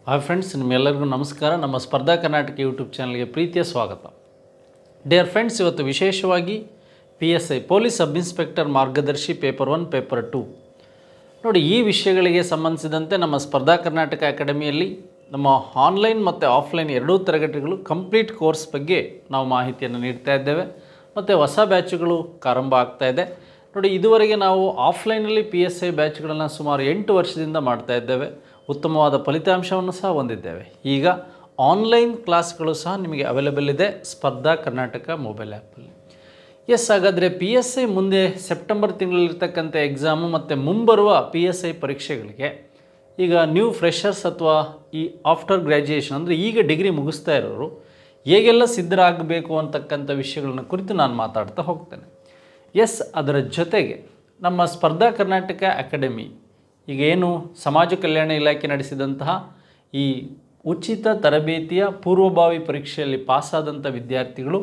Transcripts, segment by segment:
Hi friends, ನಿಮ್ಮೆಲ್ಲರಿಗೂ ನಮಸ್ಕಾರ. ನಮ್ಮ ಸ್ಪರ್ಧಾ ಕರ್ನಾಟಕ ಯೂಟ್ಯೂಬ್ ಚಾನಲ್ಗೆ ಪ್ರೀತಿಯ ಸ್ವಾಗತ. ಡಿಯರ್ ಫ್ರೆಂಡ್ಸ್, ಇವತ್ತು ವಿಶೇಷವಾಗಿ PSI ಪೊಲೀಸ್ ಸಬ್ ಇನ್ಸ್ಪೆಕ್ಟರ್ ಮಾರ್ಗದರ್ಶಿ ಪೇಪರ್ 1 ಪೇಪರ್ 2 ನೋಡಿ, ಈ ವಿಷಯಗಳಿಗೆ ಸಂಬಂಧಿಸಿದಂತೆ ನಮ್ಮ ಸ್ಪರ್ಧಾ ಕರ್ನಾಟಕ ಅಕಾಡೆಮಿಯಲ್ಲಿ ನಮ್ಮ ಆನ್ಲೈನ್ ಮತ್ತು ಆಫ್ಲೈನ್ ಎರಡೂ ತರಗತಿಗಳು ಕಂಪ್ಲೀಟ್ ಕೋರ್ಸ್ ಬಗ್ಗೆ ನಾವು ಮಾಹಿತಿಯನ್ನು ನೀಡ್ತಾ ಇದ್ದೇವೆ. ಮತ್ತು ಹೊಸ ಬ್ಯಾಚುಗಳು ಪ್ರಾರಂಭ ಆಗ್ತಾ ಇದೆ. ನೋಡಿ, ಇದುವರೆಗೆ ನಾವು ಆಫ್ಲೈನಲ್ಲಿ PSI ಬ್ಯಾಚ್ಗಳನ್ನು ಸುಮಾರು 8 ವರ್ಷದಿಂದ ಮಾಡ್ತಾ ಇದ್ದೇವೆ. ಉತ್ತಮವಾದ ಫಲಿತಾಂಶವನ್ನು ಸಹ ಹೊಂದಿದ್ದೇವೆ. ಈಗ ಆನ್ಲೈನ್ ಕ್ಲಾಸ್ಗಳು ಸಹ ನಿಮಗೆ ಅವೈಲೇಬಲ್ ಇದೆ ಸ್ಪರ್ಧಾ ಕರ್ನಾಟಕ ಮೊಬೈಲ್ ಆ್ಯಪಲ್ಲಿ. ಹಾಗಾದರೆ PSI ಮುಂದೆ ಸೆಪ್ಟೆಂಬರ್ ತಿಂಗಳಲ್ಲಿರ್ತಕ್ಕಂಥ ಎಕ್ಸಾಮು ಮತ್ತು ಮುಂಬರುವ PSI ಪರೀಕ್ಷೆಗಳಿಗೆ ಈಗ ನ್ಯೂ ಫ್ರೆಷರ್ಸ್ ಅಥವಾ ಈ ಆಫ್ಟರ್ ಗ್ರ್ಯಾಜುಯೇಷನ್ ಅಂದರೆ ಈಗ ಡಿಗ್ರಿ ಮುಗಿಸ್ತಾ ಇರೋರು ಹೇಗೆಲ್ಲ ಸಿದ್ಧರಾಗಬೇಕು ಅಂತಕ್ಕಂಥ ವಿಷಯಗಳನ್ನ ಕುರಿತು ನಾನು ಮಾತಾಡ್ತಾ ಹೋಗ್ತೇನೆ. ಅದರ ಜೊತೆಗೆ ನಮ್ಮ ಸ್ಪರ್ಧಾ ಕರ್ನಾಟಕ ಅಕಾಡೆಮಿ ಈಗ ಏನು ಸಮಾಜ ಕಲ್ಯಾಣ ಇಲಾಖೆ ನಡೆಸಿದಂತಹ ಈ ಉಚಿತ ತರಬೇತಿಯ ಪೂರ್ವಭಾವಿ ಪರೀಕ್ಷೆಯಲ್ಲಿ ಪಾಸಾದಂಥ ವಿದ್ಯಾರ್ಥಿಗಳು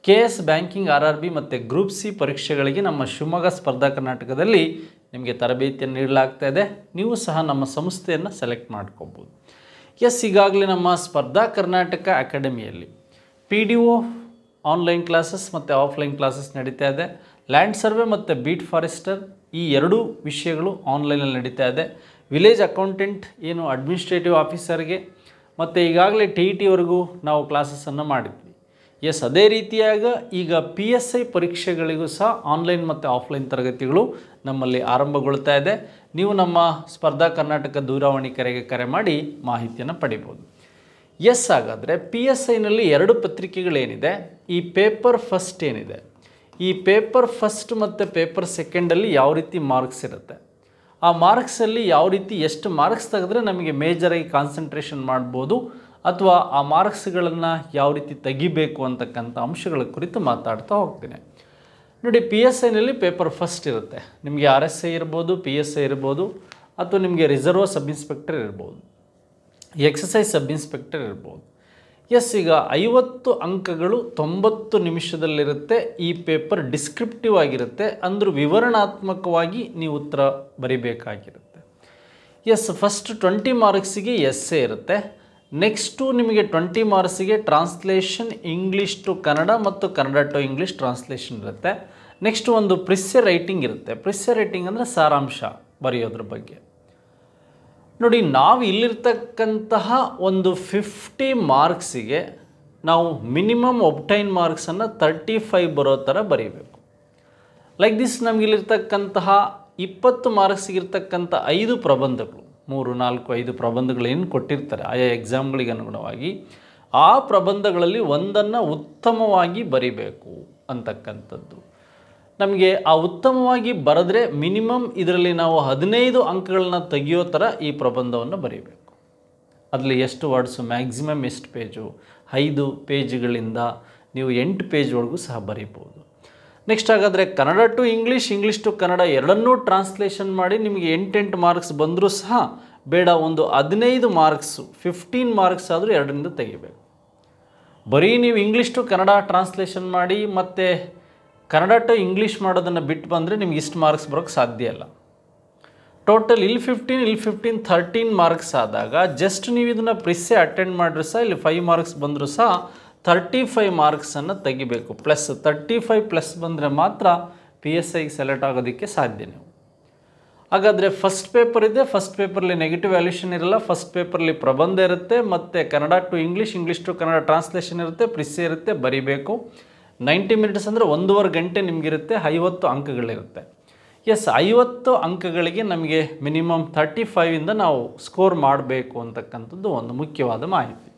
KS ಬ್ಯಾಂಕಿಂಗ್ RRB ಮತ್ತು ಗ್ರೂಪ್ C ಪರೀಕ್ಷೆಗಳಿಗೆ ನಮ್ಮ ಶಿವಮೊಗ್ಗ ಸ್ಪರ್ಧಾ ಕರ್ನಾಟಕದಲ್ಲಿ ನಿಮಗೆ ತರಬೇತಿಯನ್ನು ನೀಡಲಾಗ್ತಾ ಇದೆ. ನೀವು ಸಹ ನಮ್ಮ ಸಂಸ್ಥೆಯನ್ನು ಸೆಲೆಕ್ಟ್ ಮಾಡ್ಕೋಬೋದು. ಈಗಾಗಲೇ ನಮ್ಮ ಸ್ಪರ್ಧಾ ಕರ್ನಾಟಕ ಅಕಾಡೆಮಿಯಲ್ಲಿ PDO ಆನ್ಲೈನ್ ಕ್ಲಾಸಸ್ ಮತ್ತು ಆಫ್ಲೈನ್ ಕ್ಲಾಸಸ್ ನಡೀತಾ ಇದೆ. ಲ್ಯಾಂಡ್ ಸರ್ವೆ ಮತ್ತು ಬೀಟ್ ಫಾರೆಸ್ಟರ್ ಈ ಎರಡೂ ವಿಷಯಗಳು ಆನ್ಲೈನಲ್ಲಿ ನಡೀತಾ ಇದೆ. ವಿಲೇಜ್ ಅಕೌಂಟೆಂಟ್ ಏನು ಅಡ್ಮಿನಿಸ್ಟ್ರೇಟಿವ್ ಆಫೀಸರ್ಗೆ ಮತ್ತು ಈಗಾಗಲೇ TETವರೆಗೂ ನಾವು ಕ್ಲಾಸಸ್ಸನ್ನು ಮಾಡಿದ್ವಿ. ಅದೇ ರೀತಿಯಾಗಿ ಈಗ PSI ಪರೀಕ್ಷೆಗಳಿಗೂ ಸಹ ಆನ್ಲೈನ್ ಮತ್ತು ಆಫ್ಲೈನ್ ತರಗತಿಗಳು ನಮ್ಮಲ್ಲಿ ಆರಂಭಗೊಳ್ತಾ ಇದೆ. ನೀವು ನಮ್ಮ ಸ್ಪರ್ಧಾ ಕರ್ನಾಟಕ ದೂರವಾಣಿ ಕರೆಗೆ ಕರೆ ಮಾಡಿ ಮಾಹಿತಿಯನ್ನು ಪಡಿಬೋದು. ಹಾಗಾದರೆ PSIನಲ್ಲಿ ಎರಡು ಪತ್ರಿಕೆಗಳೇನಿದೆ, ಈ ಪೇಪರ್ ಫಸ್ಟ್ ಏನಿದೆ, ಈ ಪೇಪರ್ ಫಸ್ಟ್ ಮತ್ತು ಪೇಪರ್ ಸೆಕೆಂಡಲ್ಲಿ ಯಾವ ರೀತಿ ಮಾರ್ಕ್ಸ್ ಇರುತ್ತೆ, ಆ ಮಾರ್ಕ್ಸಲ್ಲಿ ಯಾವ ರೀತಿ ಎಷ್ಟು ಮಾರ್ಕ್ಸ್ ತೆಗೆದ್ರೆ ನಮಗೆ ಮೇಜರಾಗಿ ಕಾನ್ಸಂಟ್ರೇಷನ್ ಮಾಡ್ಬೋದು ಅಥವಾ ಆ ಮಾರ್ಕ್ಸ್ಗಳನ್ನು ಯಾವ ರೀತಿ ತೆಗಿಬೇಕು ಅಂತಕ್ಕಂಥ ಅಂಶಗಳ ಕುರಿತು ಮಾತಾಡ್ತಾ ಹೋಗ್ತೀನಿ. ನೋಡಿ, PSIನಲ್ಲಿ ಪೇಪರ್ ಫಸ್ಟ್ ಇರುತ್ತೆ. ನಿಮಗೆ RSI ಇರ್ಬೋದು, PSI ಇರ್ಬೋದು, ಅಥವಾ ನಿಮಗೆ ರಿಸರ್ವ್ ಸಬ್ ಇನ್ಸ್ಪೆಕ್ಟರ್ ಇರ್ಬೋದು, ಎಕ್ಸಸೈಸ್ ಸಬ್ ಇನ್ಸ್ಪೆಕ್ಟರ್ ಇರ್ಬೋದು. ಈಗ 50 ಅಂಕಗಳು 90 ನಿಮಿಷದಲ್ಲಿರುತ್ತೆ. ಈ ಪೇಪರ್ ಡಿಸ್ಕ್ರಿಪ್ಟಿವ್ ಆಗಿರುತ್ತೆ, ಅಂದರೂ ವಿವರಣಾತ್ಮಕವಾಗಿ ನೀವು ಉತ್ತರ ಬರಿಬೇಕಾಗಿರುತ್ತೆ. ಫಸ್ಟ್ 20 ಮಾರ್ಕ್ಸಿಗೆ ಎಸ್ಸೆ ಇರುತ್ತೆ. ನೆಕ್ಸ್ಟು ನಿಮಗೆ 20 ಮಾರ್ಕ್ಸಿಗೆ ಟ್ರಾನ್ಸ್ಲೇಷನ್ ಇಂಗ್ಲೀಷ್ ಟು ಕನ್ನಡ ಮತ್ತು ಕನ್ನಡ ಟು ಇಂಗ್ಲೀಷ್ ಟ್ರಾನ್ಸ್ಲೇಷನ್ ಇರುತ್ತೆ. ನೆಕ್ಸ್ಟ್ ಒಂದು ಪ್ರಿಸ್ಸೆ ರೈಟಿಂಗ್ ಇರುತ್ತೆ. ಪ್ರಿಸ್ಸೆ ರೈಟಿಂಗ್ ಅಂದರೆ ಸಾರಾಂಶ ಬರೆಯೋದ್ರ ಬಗ್ಗೆ. ನೋಡಿ, ನಾವು ಇಲ್ಲಿರ್ತಕ್ಕಂತಹ ಒಂದು 50 ಮಾರ್ಕ್ಸಿಗೆ ನಾವು ಮಿನಿಮಮ್ ಒಬ್ಟೈನ್ ಮಾರ್ಕ್ಸನ್ನು 35 ಬರೋ ಥರ ಬರೀಬೇಕು. ಲೈಕ್ ದಿಸ್ ನಮಗಿಲ್ಲಿರ್ತಕ್ಕಂತಹ 20 ಮಾರ್ಕ್ಸಿಗಿರ್ತಕ್ಕಂಥ 5 ಪ್ರಬಂಧಗಳು, 3, 4, 5 ಪ್ರಬಂಧಗಳು ಏನು ಕೊಟ್ಟಿರ್ತಾರೆ ಆಯಾ ಎಕ್ಸಾಮ್ಗಳಿಗೆ ಅನುಗುಣವಾಗಿ, ಆ ಪ್ರಬಂಧಗಳಲ್ಲಿ ಒಂದನ್ನು ಉತ್ತಮವಾಗಿ ಬರಿಬೇಕು ಅಂತಕ್ಕಂಥದ್ದು. ನಮಗೆ ಆ ಉತ್ತಮವಾಗಿ ಬರೆದ್ರೆ ಮಿನಿಮಮ್ ಇದರಲ್ಲಿ ನಾವು 15 ಅಂಕಗಳನ್ನ ತೆಗೆಯೋ ಥರ ಈ ಪ್ರಬಂಧವನ್ನು ಬರೀಬೇಕು. ಅದರಲ್ಲಿ ಎಷ್ಟು ವರ್ಡ್ಸು, ಮ್ಯಾಕ್ಸಿಮಮ್ ಎಷ್ಟು ಪೇಜು, 5 ಪೇಜ್ಗಳಿಂದ ನೀವು 8 ಪೇಜ್ವರೆಗೂ ಸಹ ಬರೀಬೋದು. ನೆಕ್ಸ್ಟ್ ಹಾಗಾದರೆ Kannada to English, English to Kannada ಎರಡನ್ನೂ ಟ್ರಾನ್ಸ್ಲೇಷನ್ ಮಾಡಿ ನಿಮಗೆ 8 ಮಾರ್ಕ್ಸ್ ಬಂದರೂ ಸಹ ಬೇಡ, ಒಂದು 15 ಮಾರ್ಕ್ಸು 15 ಮಾರ್ಕ್ಸ್ ಆದರೂ ಎರಡರಿಂದ ತೆಗಿಬೇಕು. ಬರೀ ನೀವು ಇಂಗ್ಲೀಷ್ ಟು ಕನ್ನಡ ಟ್ರಾನ್ಸ್ಲೇಷನ್ ಮಾಡಿ ಮತ್ತು ಕನ್ನಡ ಟು ಇಂಗ್ಲೀಷ್ ಮಾಡೋದನ್ನು ಬಿಟ್ಟು ಬಂದರೆ ನಿಮ್ಗೆ ಇಷ್ಟು ಮಾರ್ಕ್ಸ್ ಬರೋಕ್ಕೆ ಸಾಧ್ಯ ಇಲ್ಲ. ಟೋಟಲ್ ಇಲ್ಲಿ 15 13 ಮಾರ್ಕ್ಸ್ ಆದಾಗ ಜಸ್ಟ್ ನೀವು ಇದನ್ನು ಪ್ರಿಸ್ಸೆ ಅಟೆಂಡ್ ಮಾಡಿದ್ರು ಸಹ ಇಲ್ಲಿ 5 ಮಾರ್ಕ್ಸ್ ಬಂದರೂ ಸಹ 35 ಮಾರ್ಕ್ಸನ್ನು ತೆಗಿಬೇಕು. ಪ್ಲಸ್ 35 ಪ್ಲಸ್ ಬಂದರೆ ಮಾತ್ರ PSIಗೆ ಸೆಲೆಕ್ಟ್ ಆಗೋದಕ್ಕೆ ಸಾಧ್ಯ. ನೀವು ಹಾಗಾದರೆ ಫಸ್ಟ್ ಪೇಪರ್ ಇದೆ, ಫಸ್ಟ್ ಪೇಪರ್ಲಿ ನೆಗೆಟಿವ್ ವ್ಯಾಲ್ಯೂಷನ್ ಇರಲ್ಲ, ಫಸ್ಟ್ ಪೇಪರ್ಲಿ ಪ್ರಬಂಧ ಇರುತ್ತೆ ಮತ್ತು Kannada to English, English to Kannada translation ಇರುತ್ತೆ, ಪ್ರಿಸ್ಸೆ ಇರುತ್ತೆ, ಬರೀಬೇಕು. 90 ಮಿನಿಟ್ಸ್ ಅಂದರೆ 1.5 ಗಂಟೆ ನಿಮಗಿರುತ್ತೆ. 50 ಅಂಕಗಳಿರುತ್ತೆ. 50 ಅಂಕಗಳಿಗೆ ನಮಗೆ ಮಿನಿಮಮ್ 35ಇಂದ ನಾವು ಸ್ಕೋರ್ ಮಾಡಬೇಕು ಅಂತಕ್ಕಂಥದ್ದು ಒಂದು ಮುಖ್ಯವಾದ ಮಾಹಿತಿ.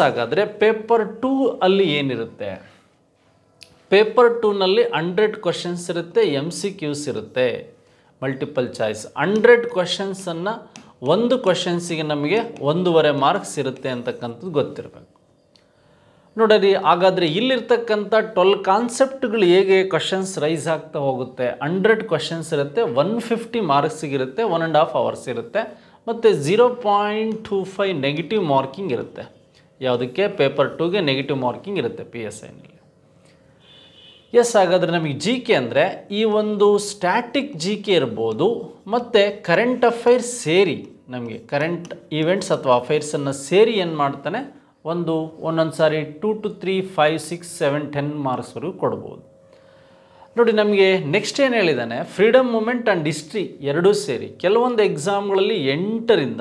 ಹಾಗಾದರೆ ಪೇಪರ್ 2 ಅಲ್ಲಿ ಏನಿರುತ್ತೆ, ಪೇಪರ್ 2ನಲ್ಲಿ 100 ಕ್ವಶನ್ಸ್ ಇರುತ್ತೆ, MCQs ಇರುತ್ತೆ, ಮಲ್ಟಿಪಲ್ ಚಾಯ್ಸ್. 100 ಕ್ವಶನ್ಸನ್ನು ಒಂದು ಕ್ವಶನ್ಸಿಗೆ ನಮಗೆ 1.5 ಮಾರ್ಕ್ಸ್ ಇರುತ್ತೆ ಅಂತಕ್ಕಂಥದ್ದು ಗೊತ್ತಿರಬೇಕು. ನೋಡಿರಿ, ಹಾಗಾದರೆ ಇಲ್ಲಿರ್ತಕ್ಕಂಥ 12 ಕಾನ್ಸೆಪ್ಟ್ಗಳು ಹೇಗೆ ಕ್ವಶನ್ಸ್ ರೈಸ್ ಆಗ್ತಾ ಹೋಗುತ್ತೆ. 100 ಕ್ವಶನ್ಸ್ ಇರುತ್ತೆ, 150 ಮಾರ್ಕ್ಸಿಗಿರುತ್ತೆ, 1.5 ಅವರ್ಸ್ ಇರುತ್ತೆ ಮತ್ತು 0.25 ನೆಗೆಟಿವ್ ಮಾರ್ಕಿಂಗ್ ಇರುತ್ತೆ. ಯಾವುದಕ್ಕೆ? ಪೇಪರ್ 2ಗೆ ನೆಗೆಟಿವ್ ಮಾರ್ಕಿಂಗ್ ಇರುತ್ತೆ PSIನಲ್ಲಿ. ಹಾಗಾದರೆ ನಮಗೆ GK ಅಂದರೆ ಈ ಒಂದು ಸ್ಟ್ಯಾಟಿಕ್ GK ಇರ್ಬೋದು ಮತ್ತು ಕರೆಂಟ್ ಅಫೈರ್ಸ್ ಸೇರಿ ನಮಗೆ ಕರೆಂಟ್ ಈವೆಂಟ್ಸ್ ಅಥವಾ ಅಫೇರ್ಸನ್ನು ಸೇರಿ ಏನು ಮಾಡ್ತಾನೆ, ಒಂದೊಂದು ಸಾರಿ 2 to 3, 5, 6, 7, 10 ಮಾರ್ಕ್ಸ್ವರೆಗೂ ಕೊಡ್ಬೋದು. ನೋಡಿ, ನಮಗೆ ನೆಕ್ಸ್ಟ್ ಏನು ಹೇಳಿದ್ದಾನೆ, ಫ್ರೀಡಮ್ ಮೂಮೆಂಟ್ ಆ್ಯಂಡ್ ಹಿಸ್ಟ್ರಿ ಎರಡೂ ಸೇರಿ ಕೆಲವೊಂದು ಎಕ್ಸಾಮ್ಗಳಲ್ಲಿ 8ರಿಂದ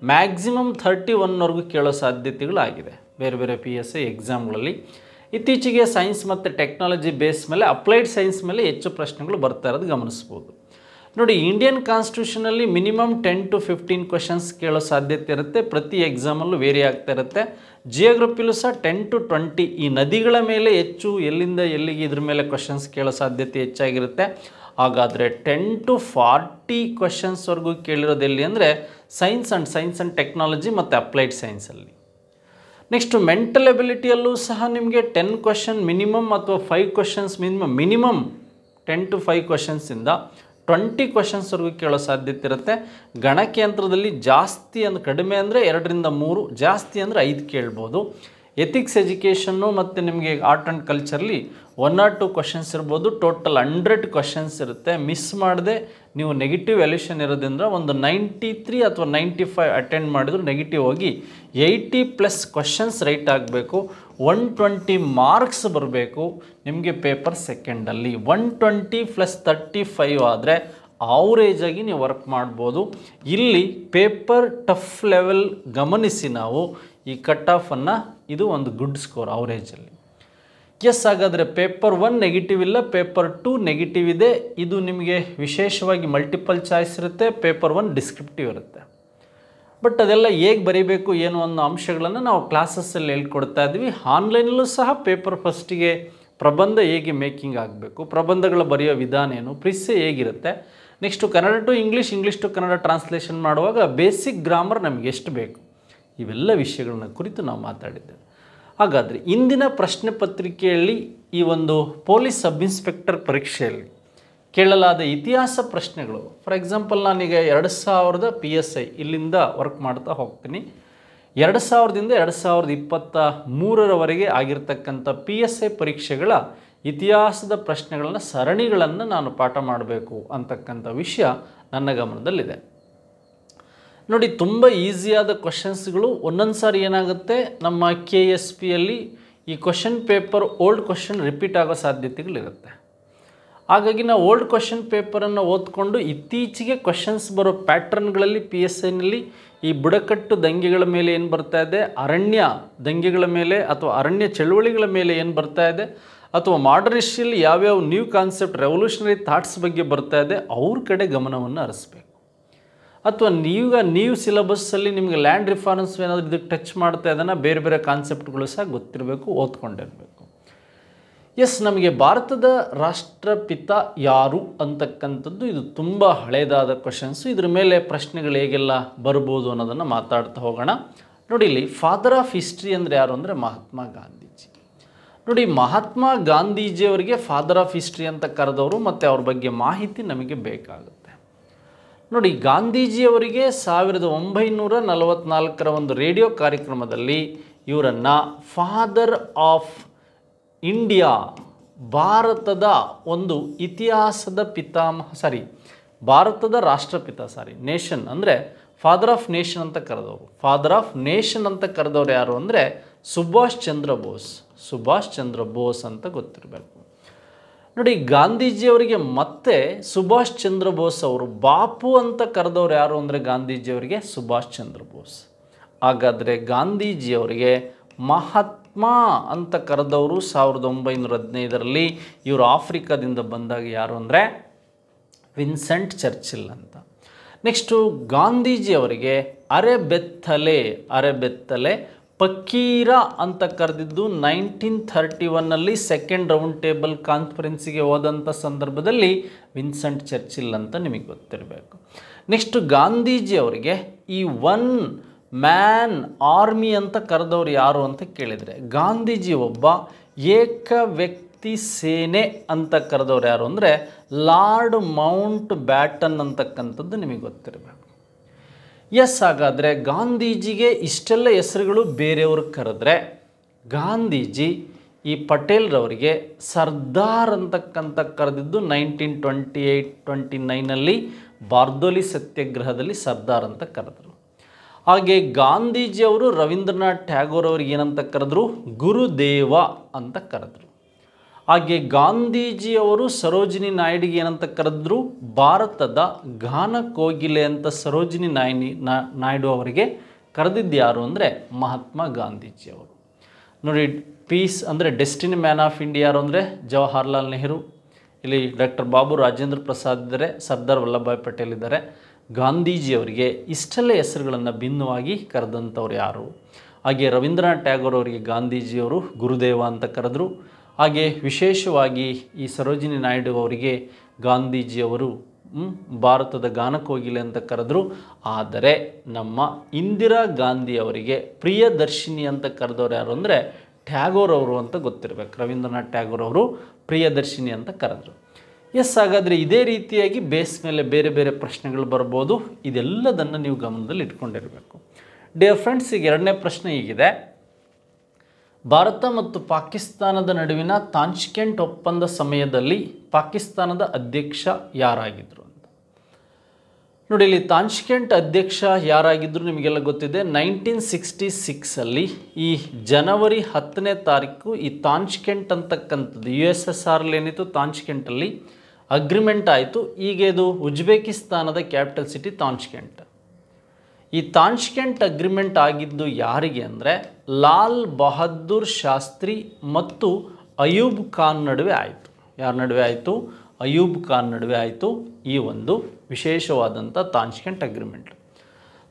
ಮ್ಯಾಕ್ಸಿಮಮ್ 31ವರೆಗೂ ಕೇಳೋ ಸಾಧ್ಯತೆಗಳಾಗಿದೆ ಬೇರೆ ಬೇರೆ PSI ಎಕ್ಸಾಮ್ಗಳಲ್ಲಿ. ಇತ್ತೀಚೆಗೆ ಸೈನ್ಸ್ ಮತ್ತು ಟೆಕ್ನಾಲಜಿ ಬೇಸ್ ಮೇಲೆ ಅಪ್ಲೈಡ್ ಸೈನ್ಸ್ ಮೇಲೆ ಹೆಚ್ಚು ಪ್ರಶ್ನೆಗಳು ಬರ್ತಾ ಇರೋದು ಗಮನಿಸ್ಬೋದು. ನೋಡಿ, ಇಂಡಿಯನ್ ಕಾನ್ಸ್ಟಿಟ್ಯೂಷನಲ್ಲಿ ಮಿನಿಮಮ್ 10 to 15 ಕ್ವಶನ್ಸ್ ಕೇಳೋ ಸಾಧ್ಯತೆ ಇರುತ್ತೆ. ಪ್ರತಿ ಎಕ್ಸಾಮಲ್ಲೂ ವೇರಿ ಆಗ್ತಾ ಇರುತ್ತೆ. ಜಿಯೋಗ್ರಫಿಲೂ ಸಹ 10 to 20 ಈ ನದಿಗಳ ಮೇಲೆ ಹೆಚ್ಚು, ಎಲ್ಲಿಂದ ಎಲ್ಲಿಗೆ ಇದ್ರ ಮೇಲೆ ಕ್ವಶನ್ಸ್ ಕೇಳೋ ಸಾಧ್ಯತೆ ಹೆಚ್ಚಾಗಿರುತ್ತೆ. ಹಾಗಾದರೆ 10 to 40 ಕ್ವಶನ್ಸ್ವರೆಗೂ ಕೇಳಿರೋದು ಎಲ್ಲಿ ಅಂದರೆ ಸೈನ್ಸ್ ಆ್ಯಂಡ್ ಟೆಕ್ನಾಲಜಿ ಮತ್ತು ಅಪ್ಲೈಡ್ ಸೈನ್ಸಲ್ಲಿ. ನೆಕ್ಸ್ಟು ಮೆಂಟಲ್ ಎಬಿಲಿಟಿಯಲ್ಲೂ ಸಹ ನಿಮಗೆ 10 ಕ್ವಶನ್ ಮಿನಿಮಮ್ ಅಥವಾ 5 ಕ್ವಶನ್ಸ್ ಮಿನಿಮಮ್ 10 to 5 ಕ್ವಶನ್ಸಿಂದ 20 ಕ್ವಶನ್ಸ್ವರೆಗೂ ಕೇಳೋ ಸಾಧ್ಯತೆ ಇರುತ್ತೆ. ಗಣಕಯಂತ್ರದಲ್ಲಿ ಜಾಸ್ತಿ ಕಡಿಮೆ ಅಂದರೆ 2ರಿಂದ 3, ಜಾಸ್ತಿ ಅಂದರೆ 5 ಕೇಳ್ಬೋದು. ಎಥಿಕ್ಸ್ ಎಜುಕೇಷನ್ನು ಮತ್ತು ನಿಮಗೆ art and culturally 1 or 2 questions ಇರ್ಬೋದು. ಟೋಟಲ್ 100 ಕ್ವಶನ್ಸ್ ಇರುತ್ತೆ. ಮಿಸ್ ಮಾಡದೆ ನೀವು ನೆಗೆಟಿವ್ ವ್ಯಾಲ್ಯೂಷನ್ ಇರೋದ್ರಿಂದ ಒಂದು 93 ಅಥವಾ 95 ಅಟೆಂಡ್ ಮಾಡಿದ್ರು ನೆಗೆಟಿವ್ ಹೋಗಿ 80+ ಕ್ವಶನ್ಸ್ ರೈಟ್ ಆಗಬೇಕು. 120 ಮಾರ್ಕ್ಸ್ ಬರಬೇಕು ನಿಮಗೆ ಪೇಪರ್ ಸೆಕೆಂಡಲ್ಲಿ. 120 + 35 ಆದರೆ ಆವ್ರೇಜಾಗಿ ನೀವು ವರ್ಕ್ ಮಾಡ್ಬೋದು. ಇಲ್ಲಿ ಪೇಪರ್ ಟಫ್ ಲೆವೆಲ್ ಗಮನಿಸಿ ನಾವು ಈ ಕಟ್ ಆಫನ್ನು, ಇದು ಒಂದು ಗುಡ್ ಸ್ಕೋರ್ ಆವ್ರೇಜಲ್ಲಿ. ಎಸ್, ಹಾಗಾದರೆ ಪೇಪರ್ 1 ನೆಗೆಟಿವ್ ಇಲ್ಲ, ಪೇಪರ್ 2 ನೆಗೆಟಿವ್ ಇದೆ. ಇದು ನಿಮಗೆ ವಿಶೇಷವಾಗಿ ಮಲ್ಟಿಪಲ್ ಚಾಯ್ಸ್ ಇರುತ್ತೆ, ಪೇಪರ್ 1 ಡಿಸ್ಕ್ರಿಪ್ಟಿವ್ ಇರುತ್ತೆ. ಬಟ್ ಅದೆಲ್ಲ ಹೇಗೆ ಬರೀಬೇಕು ಏನು ಅನ್ನೋ ಅಂಶಗಳನ್ನು ನಾವು ಕ್ಲಾಸಸ್ಸಲ್ಲಿ ಹೇಳ್ಕೊಡ್ತಾ ಇದ್ವಿ. ಆನ್ಲೈನಲ್ಲೂ ಸಹ ಪೇಪರ್ ಫಸ್ಟಿಗೆ ಪ್ರಬಂಧ ಹೇಗೆ ಮೇಕಿಂಗ್ ಆಗಬೇಕು, ಪ್ರಬಂಧಗಳ ಬರೆಯೋ ವಿಧಾನ ಏನು, ಪ್ರಿಸ್ಸೆ ಹೇಗಿರುತ್ತೆ, next Kannada to English, English to Kannada translation ಮಾಡುವಾಗ ಬೇಸಿಕ್ ಗ್ರಾಮರ್ ನಮಗೆ ಎಷ್ಟು ಬೇಕು, ಇವೆಲ್ಲ ವಿಷಯಗಳನ್ನ ಕುರಿತು ನಾವು ಮಾತಾಡಿದ್ದೇವೆ. ಹಾಗಾದರೆ ಇಂದಿನ ಪ್ರಶ್ನೆ ಪತ್ರಿಕೆಯಲ್ಲಿ ಈ ಒಂದು ಪೊಲೀಸ್ ಸಬ್ ಇನ್ಸ್ಪೆಕ್ಟರ್ ಪರೀಕ್ಷೆಯಲ್ಲಿ ಕೇಳಲಾದ ಇತಿಹಾಸ ಪ್ರಶ್ನೆಗಳು, ಫಾರ್ ಎಕ್ಸಾಂಪಲ್ ನಾನೀಗ 2000 PSI ಇಲ್ಲಿಂದ ವರ್ಕ್ ಮಾಡ್ತಾ ಹೋಗ್ತೀನಿ. 2000ದಿಂದ 2023ರವರೆಗೆ ಆಗಿರ್ತಕ್ಕಂಥ PSI ಪರೀಕ್ಷೆಗಳ ಇತಿಹಾಸದ ಪ್ರಶ್ನೆಗಳನ್ನು ಸರಣಿಗಳನ್ನು ನಾನು ಪಾಠ ಮಾಡಬೇಕು ಅಂತಕ್ಕಂಥ ವಿಷಯ ನನ್ನ ಗಮನದಲ್ಲಿದೆ. ನೋಡಿ, ತುಂಬ ಈಸಿಯಾದ ಕ್ವಶನ್ಸ್ಗಳು. ಒಂದೊಂದು ಸಾರಿ ಏನಾಗುತ್ತೆ, ನಮ್ಮ KSPಯಲ್ಲಿ ಈ question paper old question repeat ಆಗೋ ಸಾಧ್ಯತೆಗಳಿರುತ್ತೆ. ಹಾಗಾಗಿ ನಾವು ಓಲ್ಡ್ ಕ್ವಶನ್ ಪೇಪರನ್ನು ಓದ್ಕೊಂಡು ಇತ್ತೀಚೆಗೆ ಕ್ವಶನ್ಸ್ ಬರೋ ಪ್ಯಾಟ್ರನ್ಗಳಲ್ಲಿ PSIನಲ್ಲಿ ಈ ಬುಡಕಟ್ಟು ದಂಗೆಗಳ ಮೇಲೆ ಏನು ಬರ್ತಾ ಇದೆ, ಅರಣ್ಯ ದಂಗೆಗಳ ಮೇಲೆ ಅಥವಾ ಅರಣ್ಯ ಚಳುವಳಿಗಳ ಮೇಲೆ ಏನು ಬರ್ತಾ ಇದೆ, ಅಥವಾ ಮಾಡರ್ನ್ ಹಿಸ್ಟ್ರಿಯಲ್ಲಿ ಯಾವ್ಯಾವ ನ್ಯೂ ಕಾನ್ಸೆಪ್ಟ್ ರೆವಲ್ಯೂಷನರಿ ಥಾಟ್ಸ್ ಬಗ್ಗೆ ಬರ್ತಾ ಇದೆ ಅವ್ರ ಕಡೆ ಗಮನವನ್ನು ಹರಿಸ್ಬೇಕು. ಅಥವಾ ನೀವು ಸಿಲೆಬಸ್ಸಲ್ಲಿ ನಿಮಗೆ ಲ್ಯಾಂಡ್ ರಿಫಾರ್ಮ್ಸ್ ಏನಾದರೂ ಇದಕ್ಕೆ ಟಚ್ ಮಾಡ್ತಾ ಇದ್ದಾನೆ, ಬೇರೆ ಬೇರೆ ಕಾನ್ಸೆಪ್ಟ್ಗಳು ಸಹ ಗೊತ್ತಿರಬೇಕು, ಓದ್ಕೊಂಡಿರಬೇಕು. ಎಸ್, ನಮಗೆ ಭಾರತದ ರಾಷ್ಟ್ರಪಿತ ಯಾರು ಅಂತಕ್ಕಂಥದ್ದು ಇದು ತುಂಬ ಹಳೇದಾದ ಕ್ವಶನ್ಸು. ಇದ್ರ ಮೇಲೆ ಪ್ರಶ್ನೆಗಳು ಹೇಗೆಲ್ಲ ಬರ್ಬೋದು ಅನ್ನೋದನ್ನು ಮಾತಾಡ್ತಾ ಹೋಗೋಣ. ನೋಡಿ, ಇಲ್ಲಿ ಫಾದರ್ ಆಫ್ ಹಿಸ್ಟ್ರಿ ಅಂದರೆ ಯಾರು ಅಂದರೆ ಮಹಾತ್ಮ ಗಾಂಧೀಜಿ. ನೋಡಿ, ಮಹಾತ್ಮ ಗಾಂಧೀಜಿಯವರಿಗೆ ಫಾದರ್ ಆಫ್ ಹಿಸ್ಟ್ರಿ ಅಂತ ಕರೆದವರು ಮತ್ತು ಅವ್ರ ಬಗ್ಗೆ ಮಾಹಿತಿ ನಮಗೆ ಬೇಕಾಗುತ್ತೆ. ನೋಡಿ, ಗಾಂಧೀಜಿಯವರಿಗೆ 1944ರ ಒಂದು ರೇಡಿಯೋ ಕಾರ್ಯಕ್ರಮದಲ್ಲಿ ಇವರನ್ನು ಫಾದರ್ ಆಫ್ ಇಂಡಿಯಾ, ಭಾರತದ ಒಂದು ಇತಿಹಾಸದ ಭಾರತದ ರಾಷ್ಟ್ರಪಿತ, ನೇಷನ್ ಅಂದರೆ ಫಾದರ್ ಆಫ್ ನೇಷನ್ ಅಂತ ಕರೆದವರು. ಫಾದರ್ ಆಫ್ ನೇಷನ್ ಅಂತ ಕರೆದವರು ಯಾರು ಅಂದರೆ ಸುಭಾಷ್ ಚಂದ್ರ ಬೋಸ್ ಅಂತ ಗೊತ್ತಿರಬೇಕು. ನೋಡಿ, ಗಾಂಧೀಜಿಯವರಿಗೆ ಮತ್ತೆ ಸುಭಾಷ್ ಚಂದ್ರ ಬೋಸ್ ಅವರು ಬಾಪು ಅಂತ ಕರೆದವರು ಯಾರು ಅಂದರೆ ಗಾಂಧೀಜಿಯವರಿಗೆ ಸುಭಾಷ್ ಚಂದ್ರ ಬೋಸ್. ಹಾಗಾದರೆ ಗಾಂಧೀಜಿಯವರಿಗೆ ಮಹಾತ್ಮ ಅಂತ ಕರೆದವರು 1915ರಲ್ಲಿ ಇವರು ಆಫ್ರಿಕಾದಿಂದ ಬಂದಾಗ ಯಾರು ಅಂದರೆ ವಿನ್ಸೆಂಟ್ ಚರ್ಚಿಲ್ ಅಂತ. ನೆಕ್ಸ್ಟು ಗಾಂಧೀಜಿಯವರಿಗೆ ಅರೆಬೆತ್ತಲೆ ಫಕೀರ ಅಂತ ಕರೆದಿದ್ದು 1931ನಲ್ಲಿ ಸೆಕೆಂಡ್ ರೌಂಡ್ ಟೇಬಲ್ ಕಾನ್ಫರೆನ್ಸಿಗೆ ಹೋದಂಥ ಸಂದರ್ಭದಲ್ಲಿ ವಿನ್ಸೆಂಟ್ ಚರ್ಚಿಲ್ ಅಂತ ನಿಮಗೆ ಗೊತ್ತಿರಬೇಕು. ನೆಕ್ಸ್ಟು ಗಾಂಧೀಜಿಯವರಿಗೆ ಈ 1 ಮ್ಯಾನ್ ಆರ್ಮಿ ಅಂತ ಕರೆದವರು ಯಾರು ಅಂತ ಕೇಳಿದರೆ ಗಾಂಧೀಜಿ ಒಬ್ಬ ಏಕ ವ್ಯಕ್ತಿ ಸೇನೆ ಅಂತ ಕರೆದವರು ಯಾರು ಅಂದರೆ ಲಾರ್ಡ್ ಮೌಂಟ್ ಬ್ಯಾಟನ್ ಅಂತಕ್ಕಂಥದ್ದು ನಿಮಗೆ ಗೊತ್ತಿರಬೇಕು. ಎಸ್, ಹಾಗಾದರೆ ಗಾಂಧೀಜಿಗೆ ಇಷ್ಟೆಲ್ಲ ಹೆಸರುಗಳು ಬೇರೆಯವ್ರು ಕರೆದ್ರೆ ಗಾಂಧೀಜಿ ಈ ಪಟೇಲ್ರವರಿಗೆ ಸರ್ದಾರ್ ಅಂತಕ್ಕಂಥ ಕರೆದಿದ್ದು 1928-29ನಲ್ಲಿ ಬಾರ್ದೋಲಿ ಸತ್ಯಾಗ್ರಹದಲ್ಲಿ ಸರ್ದಾರ್ ಅಂತ ಕರೆದರು. ಹಾಗೆ ಗಾಂಧೀಜಿಯವರು ರವೀಂದ್ರನಾಥ್ ಟ್ಯಾಗೋರ್ ಅವರಿಗೆ ಏನಂತ ಕರೆದ್ರು? ಗುರುದೇವ ಅಂತ ಕರೆದ್ರು. ಹಾಗೆ ಗಾಂಧೀಜಿಯವರು ಸರೋಜಿನಿ ನಾಯ್ಡುಗೆ ಏನಂತ ಕರೆದ್ರು? ಭಾರತದ ಗಾನ ಕೋಗಿಲೆ ಅಂತ ಸರೋಜಿನಿ ನಾಯ್ಡು ಅವರಿಗೆ ಕರೆದಿದ್ದು ಯಾರು ಅಂದರೆ ಮಹಾತ್ಮ ಗಾಂಧೀಜಿಯವರು. ನೋಡಿ, ಪೀಸ್ ಅಂದರೆ ಡೆಸ್ಟಿನಿ ಮ್ಯಾನ್ ಆಫ್ ಇಂಡಿಯಾ ಯಾರು ಅಂದರೆ ಜವಾಹರ್ಲಾಲ್ ನೆಹರು. ಇಲ್ಲಿ ಡಾಕ್ಟರ್ ಬಾಬು ರಾಜೇಂದ್ರ ಪ್ರಸಾದ್ ಇದ್ದಾರೆ, ಸರ್ದಾರ್ ವಲ್ಲಭಭಾಯ್ ಪಟೇಲ್ ಇದ್ದಾರೆ. ಗಾಂಧೀಜಿಯವರಿಗೆ ಇಷ್ಟೆಲ್ಲ ಹೆಸರುಗಳನ್ನು ಭಿನ್ನವಾಗಿ ಕರೆದಂಥವ್ರು ಯಾರು? ಹಾಗೆ ರವೀಂದ್ರನಾಥ್ ಟ್ಯಾಗೋರ್ ಅವರಿಗೆ ಗಾಂಧೀಜಿಯವರು ಗುರುದೇವ ಅಂತ ಕರೆದ್ರು. ಹಾಗೆ ವಿಶೇಷವಾಗಿ ಈ ಸರೋಜಿನಿ ನಾಯ್ಡು ಅವರಿಗೆ ಗಾಂಧೀಜಿಯವರು ಭಾರತದ ಗಾನಕೋಗಿಲೆ ಅಂತ ಕರೆದ್ರು. ಆದರೆ ನಮ್ಮ ಇಂದಿರಾ ಗಾಂಧಿ ಅವರಿಗೆ ಪ್ರಿಯದರ್ಶಿನಿ ಅಂತ ಕರೆದವ್ರು ಯಾರು ಅಂದರೆ ಟ್ಯಾಗೋರ್ ಅವರು ಅಂತ ಗೊತ್ತಿರಬೇಕು. ರವೀಂದ್ರನಾಥ್ ಟ್ಯಾಗೋರ್ ಅವರು ಪ್ರಿಯದರ್ಶಿನಿ ಅಂತ ಕರೆದ್ರು. ಹಾಗಾದರೆ ಇದೇ ರೀತಿಯಾಗಿ ಬೇಸ್ ಮೇಲೆ ಬೇರೆ ಬೇರೆ ಪ್ರಶ್ನೆಗಳು ಬರ್ಬೋದು. ಇದೆಲ್ಲದನ್ನು ನೀವು ಗಮನದಲ್ಲಿ ಇಟ್ಕೊಂಡಿರಬೇಕು. ಡಿಯರ್ ಫ್ರೆಂಡ್ಸ್, ಈಗ ಎರಡನೇ ಪ್ರಶ್ನೆ ಹೀಗಿದೆ: ಭಾರತ ಮತ್ತು ಪಾಕಿಸ್ತಾನದ ನಡುವಿನ ತಾಷ್ಕೆಂಟ್ ಒಪ್ಪಂದ ಸಮಯದಲ್ಲಿ ಪಾಕಿಸ್ತಾನದ ಅಧ್ಯಕ್ಷ ಯಾರಾಗಿದ್ದರು ಅಂತ. ನೋಡಿ, ಇಲ್ಲಿ ತಾಷ್ಕೆಂಟ್ ಅಧ್ಯಕ್ಷ ಯಾರಾಗಿದ್ದರು ನಿಮಗೆಲ್ಲ ಗೊತ್ತಿದೆ. 1966 ಈ ಜನವರಿ 10ನೇ ತಾರೀಕು ಈ ತಾಷ್ಕೆಂಟ್ ಅಂತಕ್ಕಂಥದ್ದು USSR ಏನಿತ್ತು, ತಾಷ್ಕೆಂಟಲ್ಲಿ ಅಗ್ರಿಮೆಂಟ್ ಆಯಿತು. ಈಗ ಇದು ಉಜ್ಬೇಕಿಸ್ತಾನದ ಕ್ಯಾಪಿಟಲ್ ಸಿಟಿ ತಾಷ್ಕೆಂಟ್. ಈ ತಾಷ್ಕೆಂಟ್ ಅಗ್ರಿಮೆಂಟ್ ಆಗಿದ್ದು ಯಾರಿಗೆ ಅಂದರೆ ಲಾಲ್ ಬಹದ್ದೂರ್ ಶಾಸ್ತ್ರಿ ಮತ್ತು ಅಯೂಬ್ ಖಾನ್ ನಡುವೆ ಆಯಿತು. ಯಾರ ನಡುವೆ ಆಯಿತು? ಅಯೂಬ್ ಖಾನ್ ನಡುವೆ ಆಯಿತು ಈ ಒಂದು ವಿಶೇಷವಾದಂಥ ತಾಷ್ಕೆಂಟ್ ಅಗ್ರಿಮೆಂಟ್.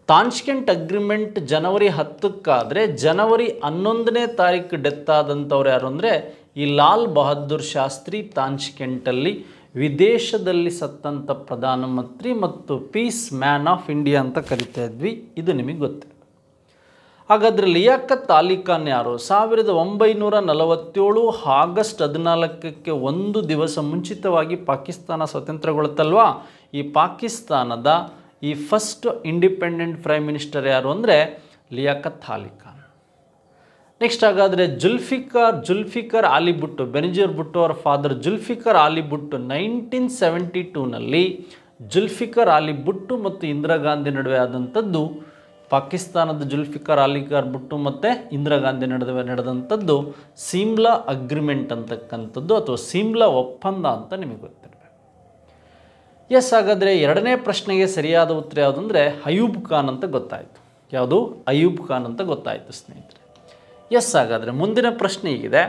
ತಾಷ್ಕೆಂಟ್ ಅಗ್ರಿಮೆಂಟ್ ಜನವರಿ 10ಕ್ಕಾದರೆ ಜನವರಿ 11ನೇ ತಾರೀಕು ಡೆತ್ ಆದಂಥವ್ರು ಯಾರು ಅಂದರೆ ಈ ಲಾಲ್ ಬಹದ್ದೂರ್ ಶಾಸ್ತ್ರಿ ತಾಷ್ಕೆಂಟಲ್ಲಿ ವಿದೇಶದಲ್ಲಿ ಸತ್ತಂಥ ಪ್ರಧಾನಮಂತ್ರಿ ಮತ್ತು ಪೀಸ್ ಮ್ಯಾನ್ ಆಫ್ ಇಂಡಿಯಾ ಅಂತ ಕರಿತಾ ಇದ್ವಿ. ಇದು ನಿಮಗೆ ಗೊತ್ತಿದೆ. ಹಾಗಾದರೆ ಲಿಯಾಕತ್ ಅಲಿ ಖಾನ್ ಯಾರು? 1947 ಆಗಸ್ಟ್ 14ಕ್ಕೆ ಒಂದು ದಿವಸ ಮುಂಚಿತವಾಗಿ ಪಾಕಿಸ್ತಾನ ಸ್ವತಂತ್ರಗೊಳ್ಳುತ್ತಲ್ವಾ? ಈ ಪಾಕಿಸ್ತಾನದ ಈ ಫಸ್ಟ್ ಇಂಡಿಪೆಂಡೆಂಟ್ ಪ್ರೈಮ್ ಮಿನಿಸ್ಟರ್ ಯಾರು ಅಂದರೆ ಲಿಯಾಕತ್ ಅಲಿ ಖಾನ್. ನೆಕ್ಸ್ಟ್ ಹಾಗಾದರೆ ಜುಲ್ಫಿಕರ್ ಆಲಿ ಭುಟ್ಟೋ, ಬೆನಜೀರ್ ಭುಟ್ಟೋ ಅವರ ಫಾದರ್ ಜುಲ್ಫಿಕರ್ ಆಲಿ ಭುಟ್ಟೋ 1972ನಲ್ಲಿ ಜುಲ್ಫಿಕರ್ ಆಲಿ ಭುಟ್ಟೋ ಮತ್ತು ಇಂದಿರಾ ಗಾಂಧಿ ನಡುವೆ ಆದಂಥದ್ದು ಪಾಕಿಸ್ತಾನದ ಜುಲ್ಫಿಕರ್ ಆಲಿ ಭುಟ್ಟೋ ಮತ್ತು ಇಂದಿರಾ ಗಾಂಧಿ ನಡುವೆ ನಡೆದಂಥದ್ದು ಸಿಮ್ಲಾ ಅಗ್ರಿಮೆಂಟ್ ಅಂತಕ್ಕಂಥದ್ದು ಅಥವಾ ಸಿಮ್ಲಾ ಒಪ್ಪಂದ ಅಂತ ನಿಮಗೆ ಗೊತ್ತಿರಬೇಕು. ಹಾಗಾದರೆ ಎರಡನೇ ಪ್ರಶ್ನೆಗೆ ಸರಿಯಾದ ಉತ್ತರ ಯಾವುದಂದರೆ ಅಯೂಬ್ ಖಾನ್ ಅಂತ ಗೊತ್ತಾಯಿತು. ಯಾವುದು? ಅಯೂಬ್ ಖಾನ್ ಅಂತ ಗೊತ್ತಾಯಿತು ಸ್ನೇಹಿತರೆ. ಹಾಗಾದರೆ ಮುಂದಿನ ಪ್ರಶ್ನೆ ಹೀಗಿದೆ: